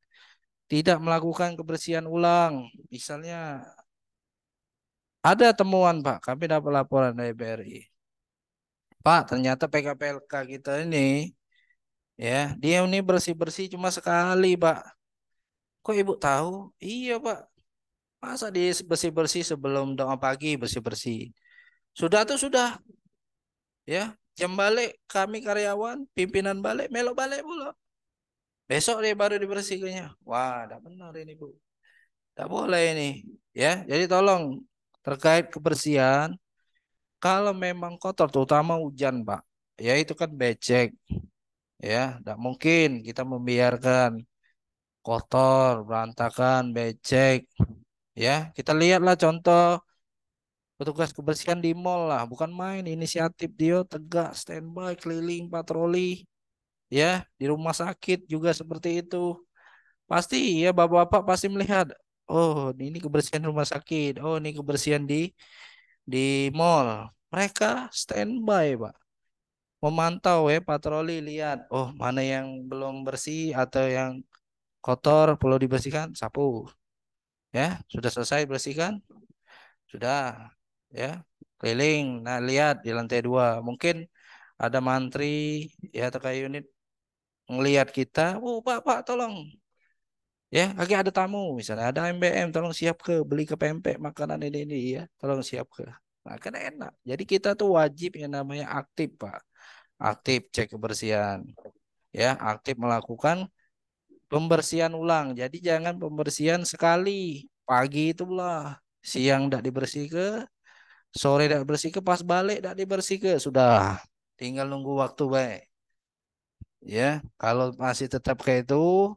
tidak melakukan kebersihan ulang. Misalnya ada temuan, Pak. Kami dapat laporan dari BRI. Pak, ternyata PKPLK kita ini ya, dia ini bersih-bersih cuma sekali, Pak. Kok Ibu tahu? Iya, Pak. Masa dia bersih-bersih sebelum doa pagi bersih-bersih. Sudah tuh sudah, ya. Jam balik kami karyawan, pimpinan balik, melok balik pula. Besok dia baru dibersihkannya. Wah, tidak benar ini, Bu. Tidak boleh ini. Ya, jadi tolong terkait kebersihan, kalau memang kotor, terutama hujan, Pak, ya itu kan becek. Ya, tidak mungkin kita membiarkan kotor, berantakan, becek. Ya, kita lihatlah contoh petugas kebersihan di mall lah, bukan main inisiatif dia tegak standby keliling patroli. Ya, di rumah sakit juga seperti itu. Pasti ya bapak-bapak pasti melihat, oh ini kebersihan rumah sakit, oh ini kebersihan di mall. Mereka standby Pak, memantau ya patroli lihat, oh mana yang belum bersih atau yang kotor perlu dibersihkan, sapu. Ya, sudah selesai bersihkan, sudah ya keliling. Nah lihat di lantai 2 mungkin ada mantri ya atau kayak unit ngelihat kita, oh Pak tolong. Ya, lagi ada tamu misalnya, ada MBM, tolong siap ke beli ke pempek makanan ini ya, tolong siap ke. Nah, kan enak. Jadi kita tuh wajib yang namanya aktif, Pak. Aktif cek kebersihan. Ya, aktif melakukan pembersihan ulang. Jadi jangan pembersihan sekali. Pagi itulah, siang tidak dibersih ke, sore tidak bersih ke, pas balik tidak dibersih ke. Sudah, tinggal nunggu waktu baik. Ya, kalau masih tetap kayak itu,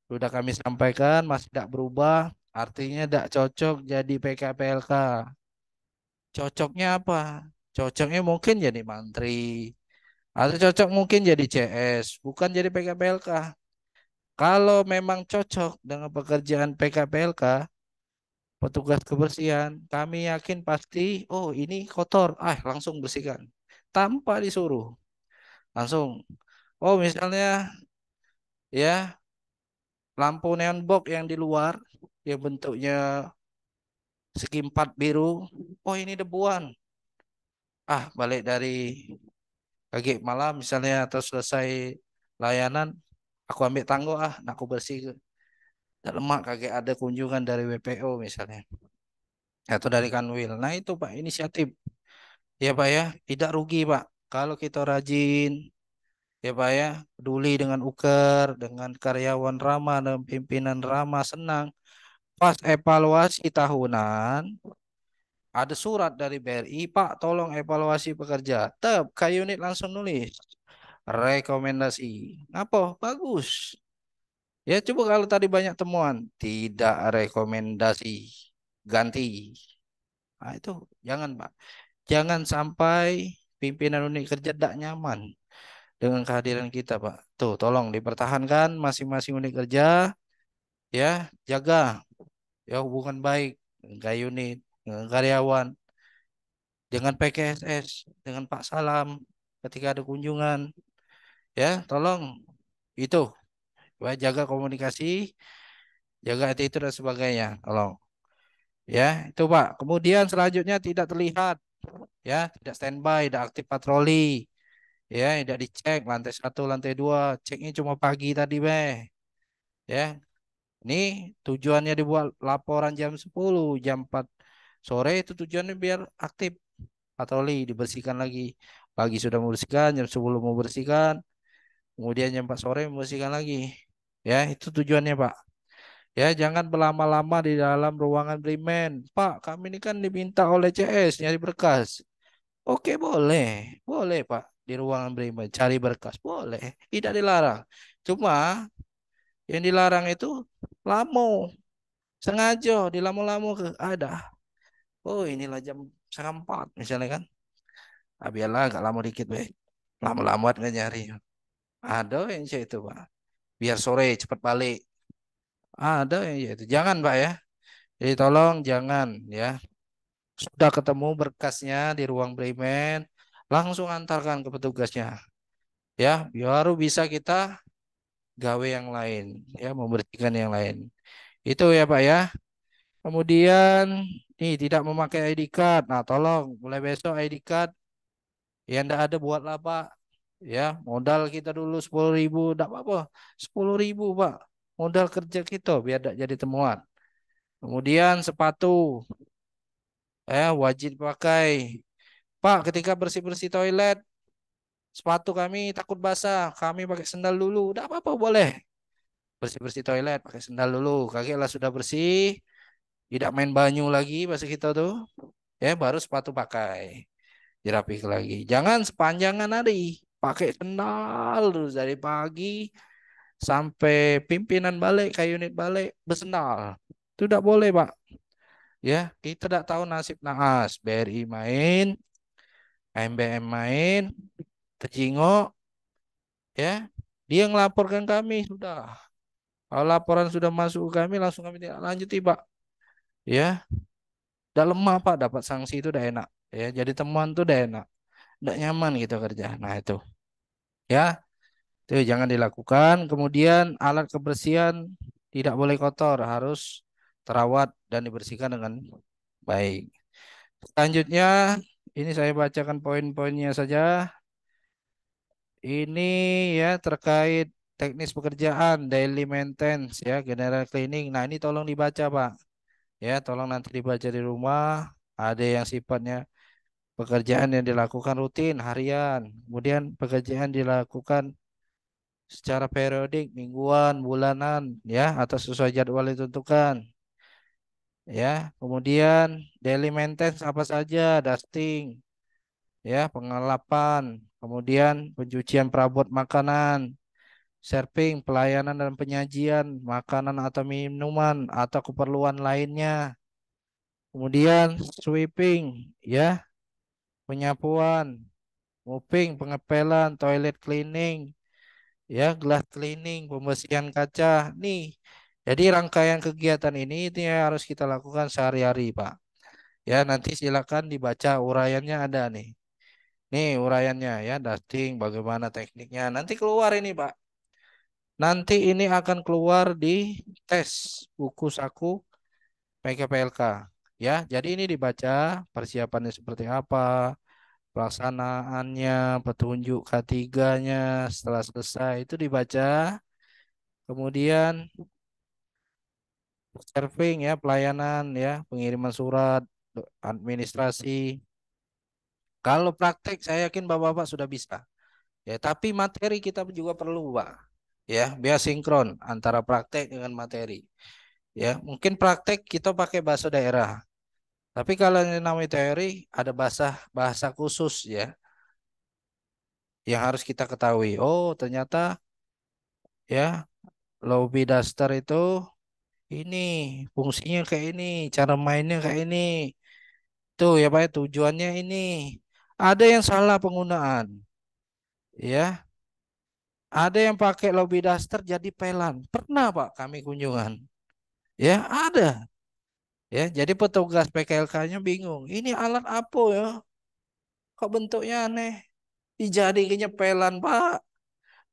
sudah kami sampaikan masih tidak berubah, artinya tidak cocok jadi PKPLK. Cocoknya apa? Cocoknya mungkin jadi mantri, atau cocok mungkin jadi CS, bukan jadi PKPLK. Kalau memang cocok dengan pekerjaan PKPLK, petugas kebersihan, kami yakin pasti, oh ini kotor, langsung bersihkan. Tanpa disuruh, langsung. Oh misalnya ya lampu neon box yang di luar, yang bentuknya segi empat biru, oh ini debuan. Balik dari pagi malam misalnya atau selesai layanan, aku ambil tangguh, nak aku bersih. Tak lemak kagak ada kunjungan dari WPO misalnya atau dari Kanwil. Nah itu Pak inisiatif ya Pak ya, tidak rugi Pak kalau kita rajin ya Pak ya, peduli dengan uker, dengan karyawan ramah dan pimpinan ramah, senang. Pas evaluasi tahunan ada surat dari BRI, Pak tolong evaluasi pekerja. Tep, Kak unit langsung nulis rekomendasi. Apa? Bagus. Ya coba kalau tadi banyak temuan, tidak rekomendasi, ganti. Nah itu jangan Pak. Jangan sampai pimpinan unit kerja tidak nyaman dengan kehadiran kita Pak. Tuh tolong dipertahankan masing-masing unit kerja. Ya jaga ya hubungan baik dengan unit, dengan karyawan, dengan PKSS, dengan Pak Salam ketika ada kunjungan. Ya tolong itu ya, jaga komunikasi, jaga attitude dan sebagainya. Tolong. Ya, itu Pak. Kemudian selanjutnya tidak terlihat, ya, tidak standby, tidak aktif patroli, ya, tidak dicek lantai 1, lantai 2, ceknya cuma pagi tadi, ya. Ini tujuannya dibuat laporan jam 10, jam 4 sore itu tujuannya biar aktif patroli, dibersihkan lagi. Pagi sudah membersihkan, jam 10 membersihkan, kemudian jam 4 sore membersihkan lagi. Ya, itu tujuannya, Pak. Ya, jangan berlama-lama di dalam ruangan Brimen. Pak, kami ini kan diminta oleh CS nyari berkas. Oke, boleh. Boleh, Pak. Di ruangan Brimen cari berkas. Boleh. Tidak dilarang. Cuma yang dilarang itu lamo. Sengaja dilamo-lamo ke ada. Oh, inilah jam 4 misalnya kan. Biarlah agak lama dikit, baik. Lama-lama nggak nyari. Ada yang saya itu, Pak. Biar sore cepat balik. Ada yang itu. Jangan, Pak ya. Jadi tolong jangan ya. Sudah ketemu berkasnya di ruang Bremen, langsung antarkan ke petugasnya. Ya, baru bisa kita gawe yang lain, ya, membersihkan yang lain. Itu ya, Pak ya. Kemudian nih tidak memakai ID card. Nah, tolong mulai besok ID card yang enggak ada buatlah, Pak. Ya, modal kita dulu 10.000, enggak apa-apa. 10.000, Pak. Modal kerja kita biar tidak jadi temuan. Kemudian sepatu wajib pakai. Pak, ketika bersih-bersih toilet, sepatu kami takut basah, kami pakai sendal dulu. Udah apa-apa boleh. Bersih-bersih toilet pakai sendal dulu. Kaki lah sudah bersih, tidak main banyu lagi bahasa kita tuh. Ya, baru sepatu pakai. Dirapih lagi. Jangan sepanjangan hari pakai sendal terus dari pagi sampai pimpinan balik, kayak unit balik bersendal. Itu tidak boleh, Pak. Ya, kita tidak tahu nasib naas. BRI main, MBM main, terjingok, ya. Dia ngelaporkan kami sudah. Kalau laporan sudah masuk ke kami, langsung kami tidak lanjuti, Pak. Ya, udah lemah, Pak. Dapat sanksi itu udah enak. Ya, jadi temuan itu udah enak. Udah nyaman gitu kerja. Nah, itu. Ya, itu jangan dilakukan. Kemudian alat kebersihan tidak boleh kotor. Harus terawat dan dibersihkan dengan baik. Selanjutnya, ini saya bacakan poin-poinnya saja. Ini ya terkait teknis pekerjaan, daily maintenance ya, general cleaning. Nah, ini tolong dibaca, Pak. Ya, tolong nanti dibaca di rumah. Ada yang sifatnya pekerjaan yang dilakukan rutin harian, kemudian pekerjaan dilakukan secara periodik, mingguan, bulanan, ya, atau sesuai jadwal yang ditentukan. Ya, kemudian daily maintenance apa saja, dusting, ya, pengelapan, kemudian pencucian perabot makanan, serving, pelayanan dan penyajian makanan atau minuman atau keperluan lainnya. Kemudian sweeping, ya, penyapuan, mopping, pengepelan, toilet cleaning, ya, glass cleaning, pembersihan kaca. Nih, jadi rangkaian kegiatan ini itu yang harus kita lakukan sehari-hari, Pak. Ya, nanti silakan dibaca uraiannya ada nih. Nih uraiannya ya, dusting, bagaimana tekniknya. Nanti keluar ini, Pak. Nanti ini akan keluar di tes buku saku PKPLK. Ya, jadi ini dibaca persiapannya seperti apa, pelaksanaannya, petunjuk K3-nya setelah selesai itu dibaca. Kemudian serving ya, pelayanan ya, pengiriman surat, administrasi. Kalau praktek saya yakin Bapak-bapak sudah bisa. Ya, tapi materi kita juga perlu, Pak. Ya, biar sinkron antara praktek dengan materi. Ya, mungkin praktek kita pakai bahasa daerah. Tapi kalau yang namanya teori ada bahasa bahasa khusus ya yang harus kita ketahui. Oh, ternyata ya lobby daster itu ini fungsinya kayak ini, cara mainnya kayak ini. Tuh ya Pak, ya, tujuannya ini. Ada yang salah penggunaan. Ya, ada yang pakai lobby daster jadi pelan. Pernah Pak kami kunjungan. Ya, ada. Ya, jadi petugas PKLK-nya bingung. Ini alat apa ya? Kok bentuknya aneh? Dijadikannya pelan, Pak.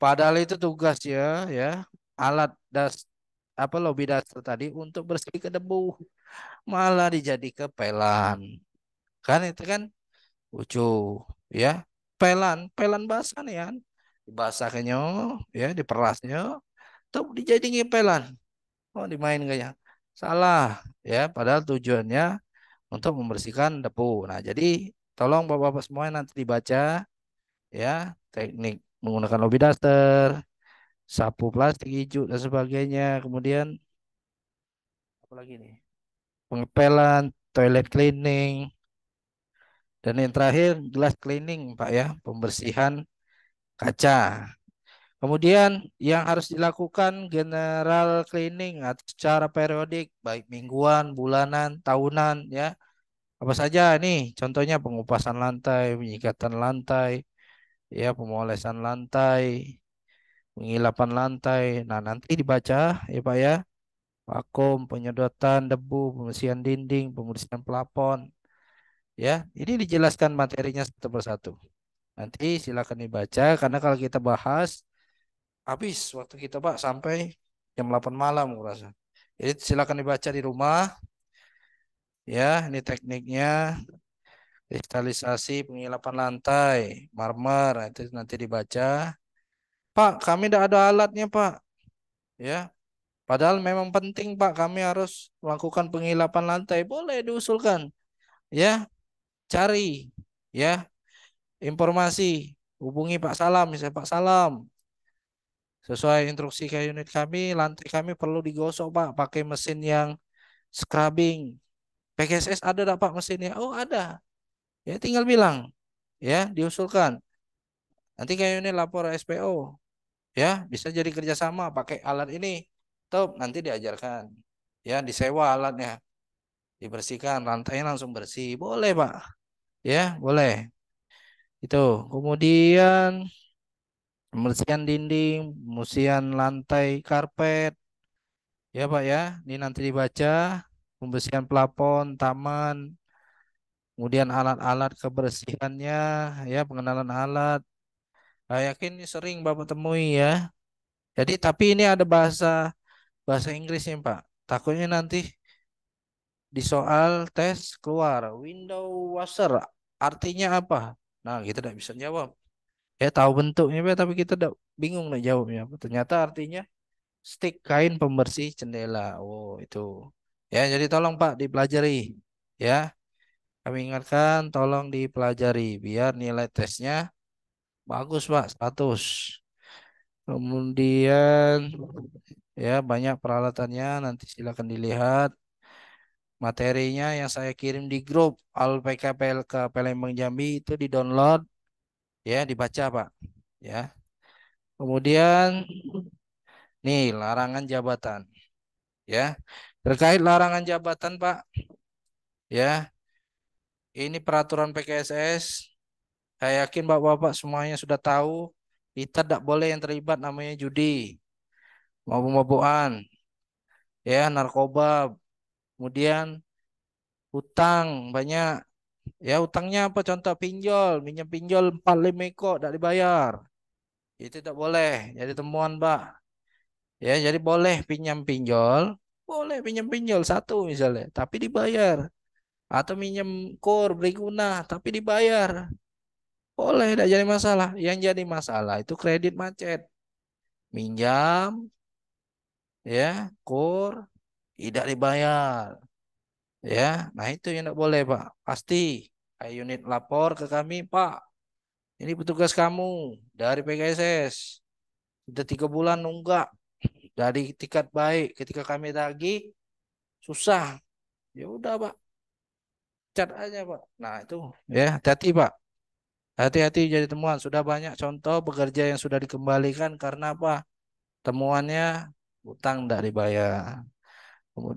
Padahal itu tugas ya, ya. Alat apa lobby daster tadi untuk bersih ke debu. Malah dijadi ke pelan. Kan itu kan lucu, ya. Pelan, pelan basah nih kan. Dibasahkannya, ya, diperasnya, tuh dijadiin pelan. Oh, dimain kayak. Salah, ya. Padahal tujuannya untuk membersihkan debu. Nah, jadi tolong Bapak-bapak semuanya nanti dibaca ya teknik menggunakan lobby daster, sapu plastik hijau dan sebagainya. Kemudian apa lagi nih? Pengepelan, toilet cleaning, dan yang terakhir glass cleaning, Pak ya, pembersihan kaca. Kemudian yang harus dilakukan general cleaning atau secara periodik, baik mingguan, bulanan, tahunan, ya. Apa saja nih? Contohnya pengupasan lantai, penyikatan lantai, ya, pemolesan lantai, pengilapan lantai. Nah, nanti dibaca ya Pak ya. Vakum, penyedotan debu, pembersihan dinding, pembersihan plafon. Ya, ini dijelaskan materinya satu persatu. Nanti silakan dibaca karena kalau kita bahas habis waktu kita Pak sampai jam 8 malam kurasa. Jadi silakan dibaca di rumah. Ya, ini tekniknya kristalisasi pengilapan lantai, marmer, nah, itu nanti dibaca. Pak, kami tidak ada alatnya, Pak. Ya, padahal memang penting, Pak. Kami harus melakukan pengilapan lantai. Boleh diusulkan. Ya, cari. Ya, informasi. Hubungi Pak Salam, misalnya Pak Salam. Sesuai instruksi ke unit kami, lantai kami perlu digosok, Pak. Pakai mesin yang scrubbing. PKSS ada tak, Pak, mesinnya? Oh, ada. Ya, tinggal bilang. Ya, diusulkan. Nanti kayak unit lapor SPO. Ya, bisa jadi kerjasama pakai alat ini. Top, nanti diajarkan. Ya, disewa alatnya. Dibersihkan, lantainya langsung bersih. Boleh, Pak. Ya, boleh. Itu. Kemudian pembersihan dinding, pembersihan lantai karpet. Ya, Pak ya. Ini nanti dibaca. Pembersihan plafon, taman. Kemudian alat-alat kebersihannya. Ya, pengenalan alat. Saya yakin ini sering Bapak temui ya. Jadi, tapi ini ada bahasa bahasa Inggrisnya, Pak. Takutnya nanti di soal tes keluar window washer artinya apa? Nah, kita tidak bisa jawab. Ya tahu bentuknya, Pak, tapi kita bingung nak jawabnya. Ternyata artinya stick kain pembersih jendela. Oh, itu. Ya, jadi tolong Pak dipelajari. Ya. Kami ingatkan tolong dipelajari biar nilai tesnya bagus Pak, 100. Kemudian ya banyak peralatannya, nanti silakan dilihat materinya yang saya kirim di grup ALPKPLK Palembang Jambi itu di-download ya, dibaca Pak ya. Kemudian nih larangan jabatan ya. Terkait larangan jabatan Pak ya, ini peraturan PKSS. Saya yakin Bapak-bapak semuanya sudah tahu kita tidak boleh yang terlibat namanya judi, mabuk-mabukan, ya, narkoba, kemudian hutang banyak. Ya hutangnya apa? Contoh pinjol, minjem pinjol 45 ekor tidak dibayar. Itu tidak boleh. Jadi temuan Pak. Ya, jadi boleh pinjam pinjol satu misalnya, tapi dibayar. Atau minjem kur beri guna, tapi dibayar. Boleh, tidak jadi masalah. Yang jadi masalah itu kredit macet. Minjam, ya, kur, tidak dibayar. Ya, nah itu yang tidak boleh Pak. Pasti, unit lapor ke kami Pak. Ini petugas kamu dari PKSS. Sudah 3 bulan nunggak dari tiket baik. Ketika kami tagih, susah. Ya udah Pak, cat aja Pak. Nah itu, ya hati-hati Pak. Hati-hati jadi temuan. Sudah banyak contoh pekerja yang sudah dikembalikan karena apa? Temuannya utang tidak dibayar.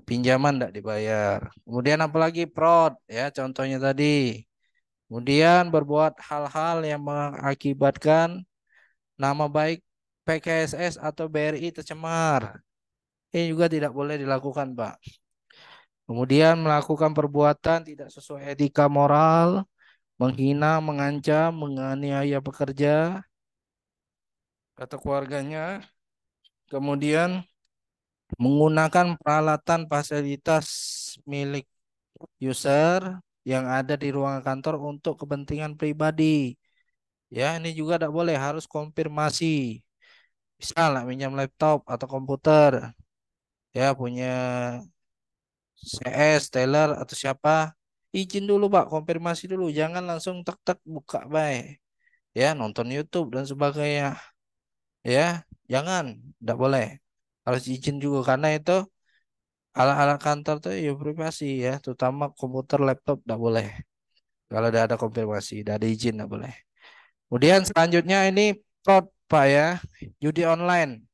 Pinjaman tidak dibayar. Kemudian apalagi fraud ya contohnya tadi. Kemudian berbuat hal-hal yang mengakibatkan nama baik PKSS atau BRI tercemar. Ini juga tidak boleh dilakukan, Pak. Kemudian melakukan perbuatan tidak sesuai etika moral, menghina, mengancam, menganiaya pekerja atau keluarganya. Kemudian menggunakan peralatan fasilitas milik user yang ada di ruangan kantor untuk kepentingan pribadi. Ya, ini juga tidak boleh, harus konfirmasi. Misal nak minjam laptop atau komputer, ya punya CS, Taylor atau siapa, izin dulu Pak, konfirmasi dulu, jangan langsung tek-tek buka baik. Ya, nonton YouTube dan sebagainya. Ya, jangan, tidak boleh. Harus izin juga karena itu alat-alat kantor tuh ya privasi ya, terutama komputer, laptop tidak boleh. Kalau udah ada konfirmasi, udah ada izin tidak boleh. Kemudian selanjutnya ini fraud Pak ya, judi online.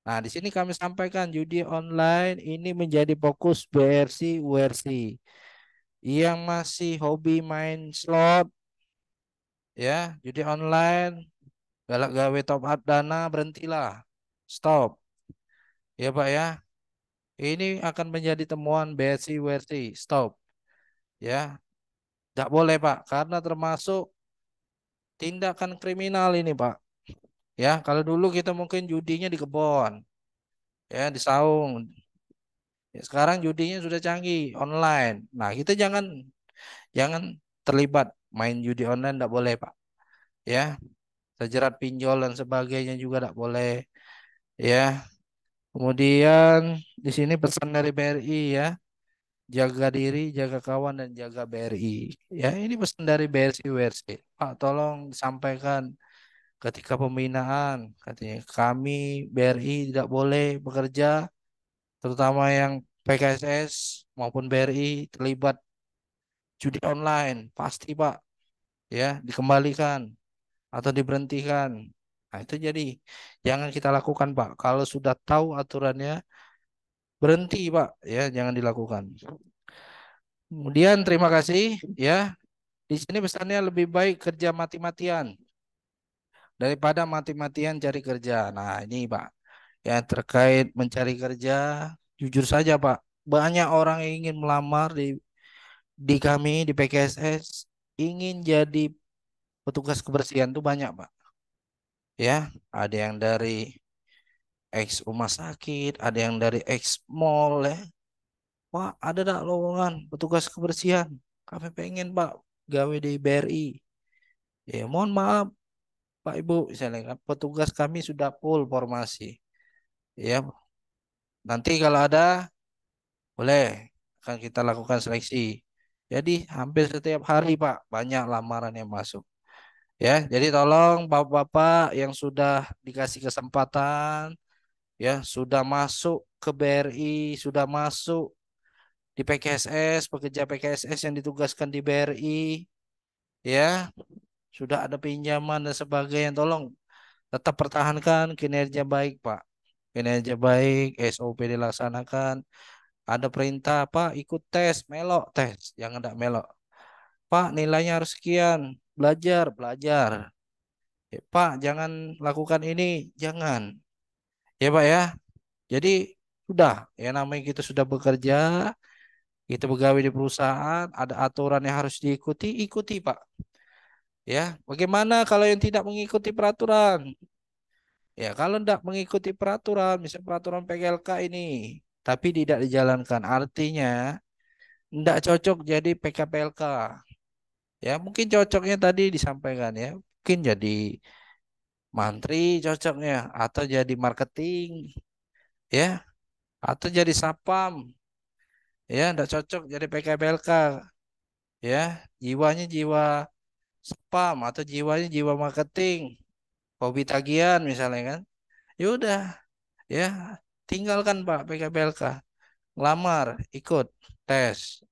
Nah, di sini kami sampaikan judi online ini menjadi fokus BRC URC. Yang masih hobi main slot ya, judi online, galak gawe top up dana, berhentilah. Stop. Ya Pak ya. Ini akan menjadi temuan BRC URC. Stop. Ya. Tidak boleh Pak, karena termasuk tindakan kriminal ini Pak. Ya, kalau dulu kita mungkin judinya di kebun, ya di saung. Ya, sekarang judinya sudah canggih, online. Nah, kita jangan jangan terlibat main judi online, tidak boleh Pak. Ya, terjerat pinjol dan sebagainya juga tidak boleh. Ya, kemudian di sini pesan dari BRI ya, jaga diri, jaga kawan dan jaga BRI. Ya, ini pesan dari BRI WRC. Pak, tolong disampaikan ketika pembinaan, katanya kami BRI tidak boleh bekerja, terutama yang PKSS maupun BRI terlibat judi online, pasti Pak ya dikembalikan atau diberhentikan. Nah itu jadi jangan kita lakukan Pak. Kalau sudah tahu aturannya berhenti Pak ya, jangan dilakukan. Kemudian terima kasih ya. Di sini pesannya lebih baik kerja mati-matian daripada mati-matian cari kerja. Nah ini Pak ya terkait mencari kerja, jujur saja Pak, banyak orang yang ingin melamar di kami di PKSS, ingin jadi petugas kebersihan tuh banyak Pak. Ya, ada yang dari ex rumah sakit, ada yang dari ex mall ya. Wah, ada dak lowongan petugas kebersihan. Kami pengen Pak gawe di BRI. Ya, mohon maaf Pak Ibu, misalnya kan petugas kami sudah full formasi. Ya, nanti kalau ada boleh akan kita lakukan seleksi. Jadi hampir setiap hari Pak banyak lamaran yang masuk. Ya, jadi tolong Bapak-bapak yang sudah dikasih kesempatan, ya sudah masuk ke BRI, sudah masuk di PKSS, pekerja PKSS yang ditugaskan di BRI, ya sudah ada pinjaman dan sebagainya. Tolong tetap pertahankan kinerja baik, Pak. Kinerja baik, SOP dilaksanakan. Ada perintah, Pak, ikut tes, melok tes, jangan tidak melok. Pak, nilainya harus sekian, belajar, belajar. Pak, jangan lakukan ini, jangan. Ya, Pak ya. Jadi sudah, ya namanya kita sudah bekerja, kita pegawai di perusahaan, ada aturan yang harus diikuti, ikuti, Pak. Ya, bagaimana kalau yang tidak mengikuti peraturan? Ya, kalau tidak mengikuti peraturan, misalnya peraturan PKLK ini, tapi tidak dijalankan, artinya tidak cocok jadi PKPLK. Ya, mungkin cocoknya tadi disampaikan ya, mungkin jadi mantri cocoknya, atau jadi marketing, ya, atau jadi sapam, ya, tidak cocok jadi PKPLK, ya, jiwanya jiwa spam atau jiwanya jiwa marketing, hobi tagihan misalnya kan, ya udah, ya, tinggalkan Pak PKPLK. Ngelamar, ikut tes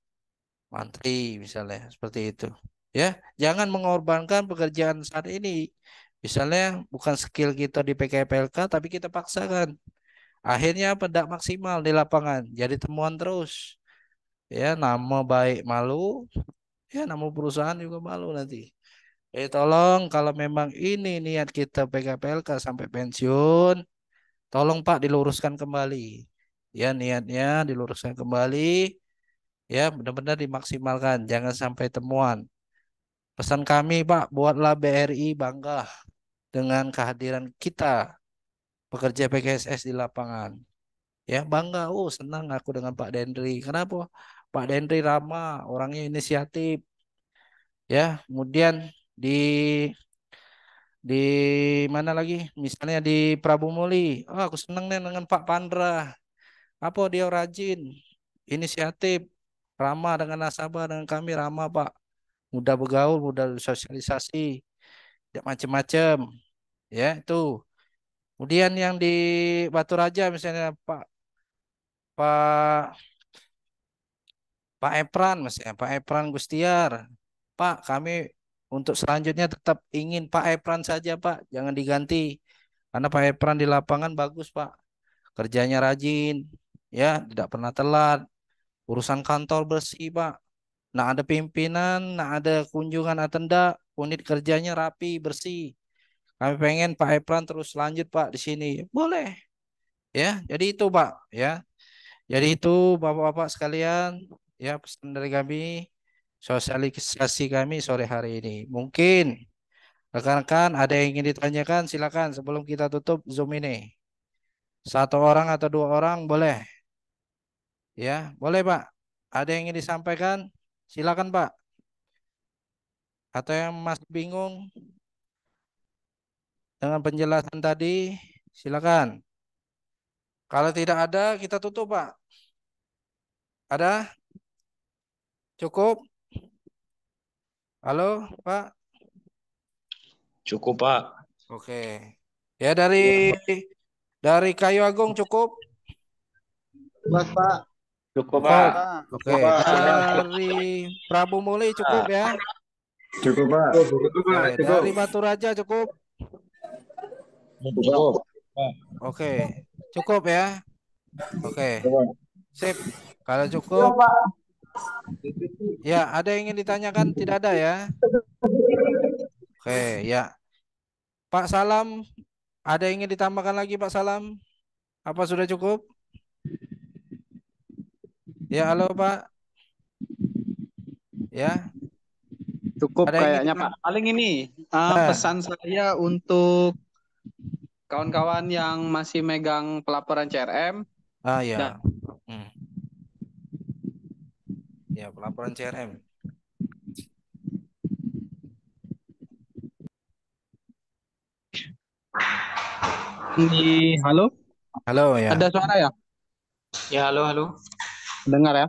mantri misalnya seperti itu. Ya, jangan mengorbankan pekerjaan saat ini. Misalnya bukan skill kita di PKPLK tapi kita paksakan. Akhirnya apa? Tidak maksimal di lapangan. Jadi temuan terus. Ya, nama baik malu, ya nama perusahaan juga malu nanti. Tolong kalau memang ini niat kita PKPLK sampai pensiun, tolong Pak diluruskan kembali. Ya, niatnya diluruskan kembali. Ya, benar-benar dimaksimalkan, jangan sampai temuan. Pesan kami, Pak, buatlah BRI bangga dengan kehadiran kita, pekerja PKSS di lapangan. Ya, bangga. Oh, senang aku dengan Pak Dendri. Kenapa? Pak Dendri ramah, orangnya inisiatif. Ya, kemudian di di mana lagi? Misalnya di Prabu Muli. Oh, aku senang nih dengan Pak Pandra. Apa dia rajin, inisiatif, ramah dengan nasabah, dengan kami ramah, Pak. Mudah bergaul, mudah sosialisasi, tidak macam-macam, ya itu. Kemudian yang di Batu Raja misalnya Pak Pak Epran, misalnya Pak Epran Gustiar, Pak kami untuk selanjutnya tetap ingin Pak Epran saja Pak, jangan diganti, karena Pak Epran di lapangan bagus Pak, kerjanya rajin, ya tidak pernah telat, urusan kantor bersih Pak. Nah ada pimpinan, nah ada kunjungan atenda, unit kerjanya rapi, bersih. Kami pengen Pak Epran terus lanjut Pak di sini. Boleh. Ya, jadi itu Pak, ya. Jadi itu Bapak-bapak sekalian, ya pesan dari kami, sosialisasi kami sore hari ini. Mungkin rekan-rekan ada yang ingin ditanyakan, silakan sebelum kita tutup Zoom ini. Satu orang atau dua orang boleh. Ya, boleh Pak. Ada yang ingin disampaikan? Silakan Pak. Atau yang masih bingung dengan penjelasan tadi, silakan. Kalau tidak ada, kita tutup, Pak. Ada? Cukup? Halo, Pak? Cukup, Pak. Oke. Ya, dari Kayu Agung cukup? Mas Pak. Cukup, Cukup. Pak. Oke, dari Prabu Muli cukup ya? Cukup, Pak. Cukup, Pak. Oke, dari Batu Raja cukup? Cukup. Oke, cukup ya? Oke, Cukup. sip. Kalau cukup, ya ada yang ingin ditanyakan? Tidak ada ya? Oke, ya. Pak Salam, ada yang ingin ditambahkan lagi Pak Salam? Apa sudah cukup? Ya, halo Pak. Ya, Cukup ada yang kayaknya ingin Pak. Paling ini Nah, pesan saya untuk kawan-kawan yang masih megang pelaporan CRM. ya. Hmm. Ya, pelaporan CRM. Halo? Halo ya. Ada suara ya? Ya, halo, halo. Dengar ya?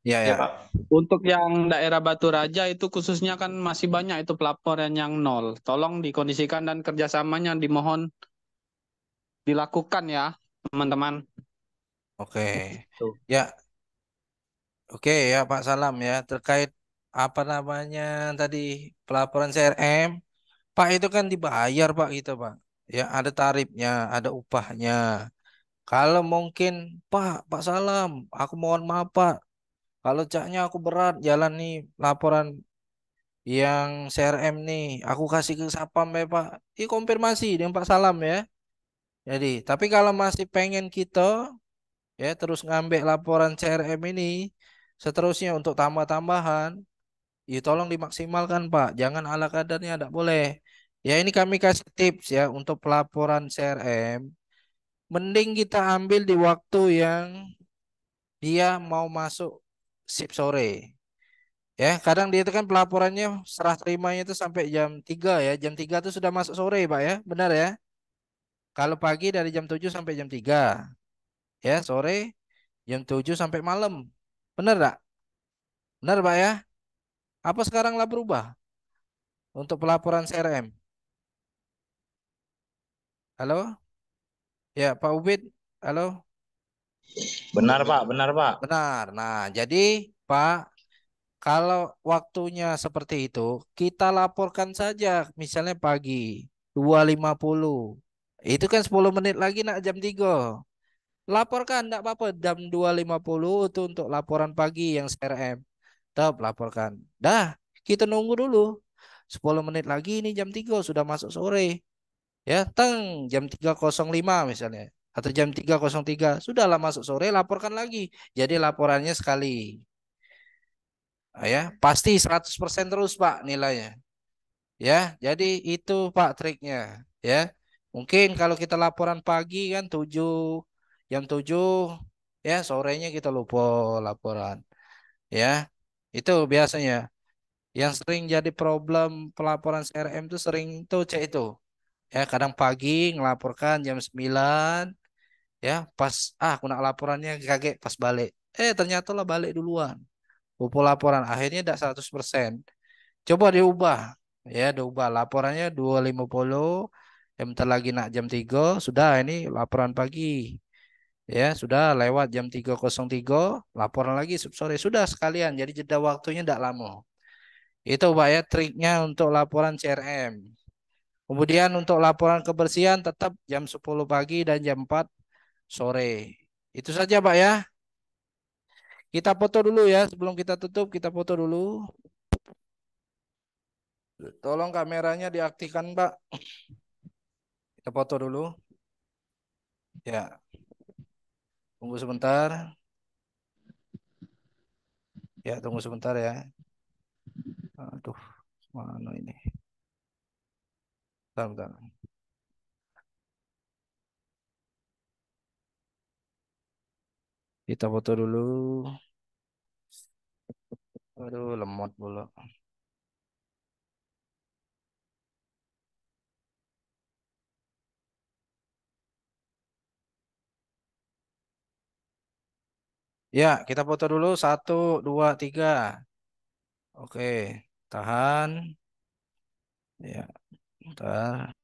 Ya, Ya, ya. Pak. Untuk yang daerah Batu Raja itu khususnya kan masih banyak itu pelaporan yang nol. Tolong dikondisikan dan kerjasamanya dimohon dilakukan ya, teman-teman. Oke. Tuh. Ya, oke ya Pak Salam ya. Terkait apa namanya tadi pelaporan CRM, Pak itu kan dibayar Pak gitu Pak. Ya, ada tarifnya, ada upahnya. Kalau mungkin Pak Salam, aku mohon maaf Pak. Kalau caknya aku berat jalan nih laporan yang CRM nih, aku kasih ke Sapam ya Pak. Ini konfirmasi dengan Pak Salam ya. Jadi, tapi kalau masih pengen kita ya terus ngambil laporan CRM ini seterusnya untuk tambah-tambahan, ya tolong dimaksimalkan Pak. Jangan ala kadarnya, tidak boleh. Ya ini kami kasih tips ya untuk pelaporan CRM. Mending kita ambil di waktu yang dia mau masuk shift sore. Ya, kadang dia itu kan pelaporannya serah terimanya itu sampai jam 3 ya. Jam 3 itu sudah masuk sore, Pak ya. Benar ya? Kalau pagi dari jam 7 sampai jam 3. Ya, sore jam 7 sampai malam. Benar tak? Benar, Pak ya? Apa sekarang lah berubah untuk pelaporan CRM? Halo? Ya, Pak Ubid. Halo? Benar, Pak. Benar, Pak. Benar. Nah, jadi Pak, kalau waktunya seperti itu, kita laporkan saja misalnya pagi 2.50. Itu kan 10 menit lagi nak jam 3. Laporkan enggak apa-apa jam 2.50 itu untuk laporan pagi yang CRM. Tetap laporkan. Dah, kita nunggu dulu. 10 menit lagi ini jam 3 sudah masuk sore. Ya, jam 3.05 misalnya. Atau jam 3.03 sudahlah masuk sore laporkan lagi. Jadi laporannya sekali. Ya, pasti 100% terus Pak nilainya. Ya, jadi itu Pak triknya. Ya, mungkin kalau kita laporan pagi kan jam 7 ya sorenya kita lupa laporan. Ya, itu biasanya yang sering jadi problem pelaporan CRM itu sering tuh cek itu. Ya, kadang pagi ngelaporkan jam 9 ya pas aku nak laporannya kaget pas balik. Ternyata lah balik duluan. Lupa laporan akhirnya tidak 100%. Coba diubah. Ya, diubah laporannya 2.50. Yang bentar lagi nak jam 3. Sudah ini laporan pagi. Ya, sudah lewat jam 3.03. Laporan lagi sore. Sudah sekalian. Jadi jeda waktunya tidak lama. Itu Pak ya triknya untuk laporan CRM. Kemudian untuk laporan kebersihan tetap jam 10 pagi dan jam 4 sore. Itu saja Pak ya. Kita foto dulu ya. Sebelum kita tutup kita foto dulu. Tolong kameranya diaktifkan Pak. Kita foto dulu. Ya, tunggu sebentar. Ya, tunggu sebentar ya. Aduh, mana ini? Bentar, bentar. Kita foto dulu. Aduh, lemot pula. Ya, kita foto dulu. 1, 2, 3. Oke, tahan. Ya, bentar.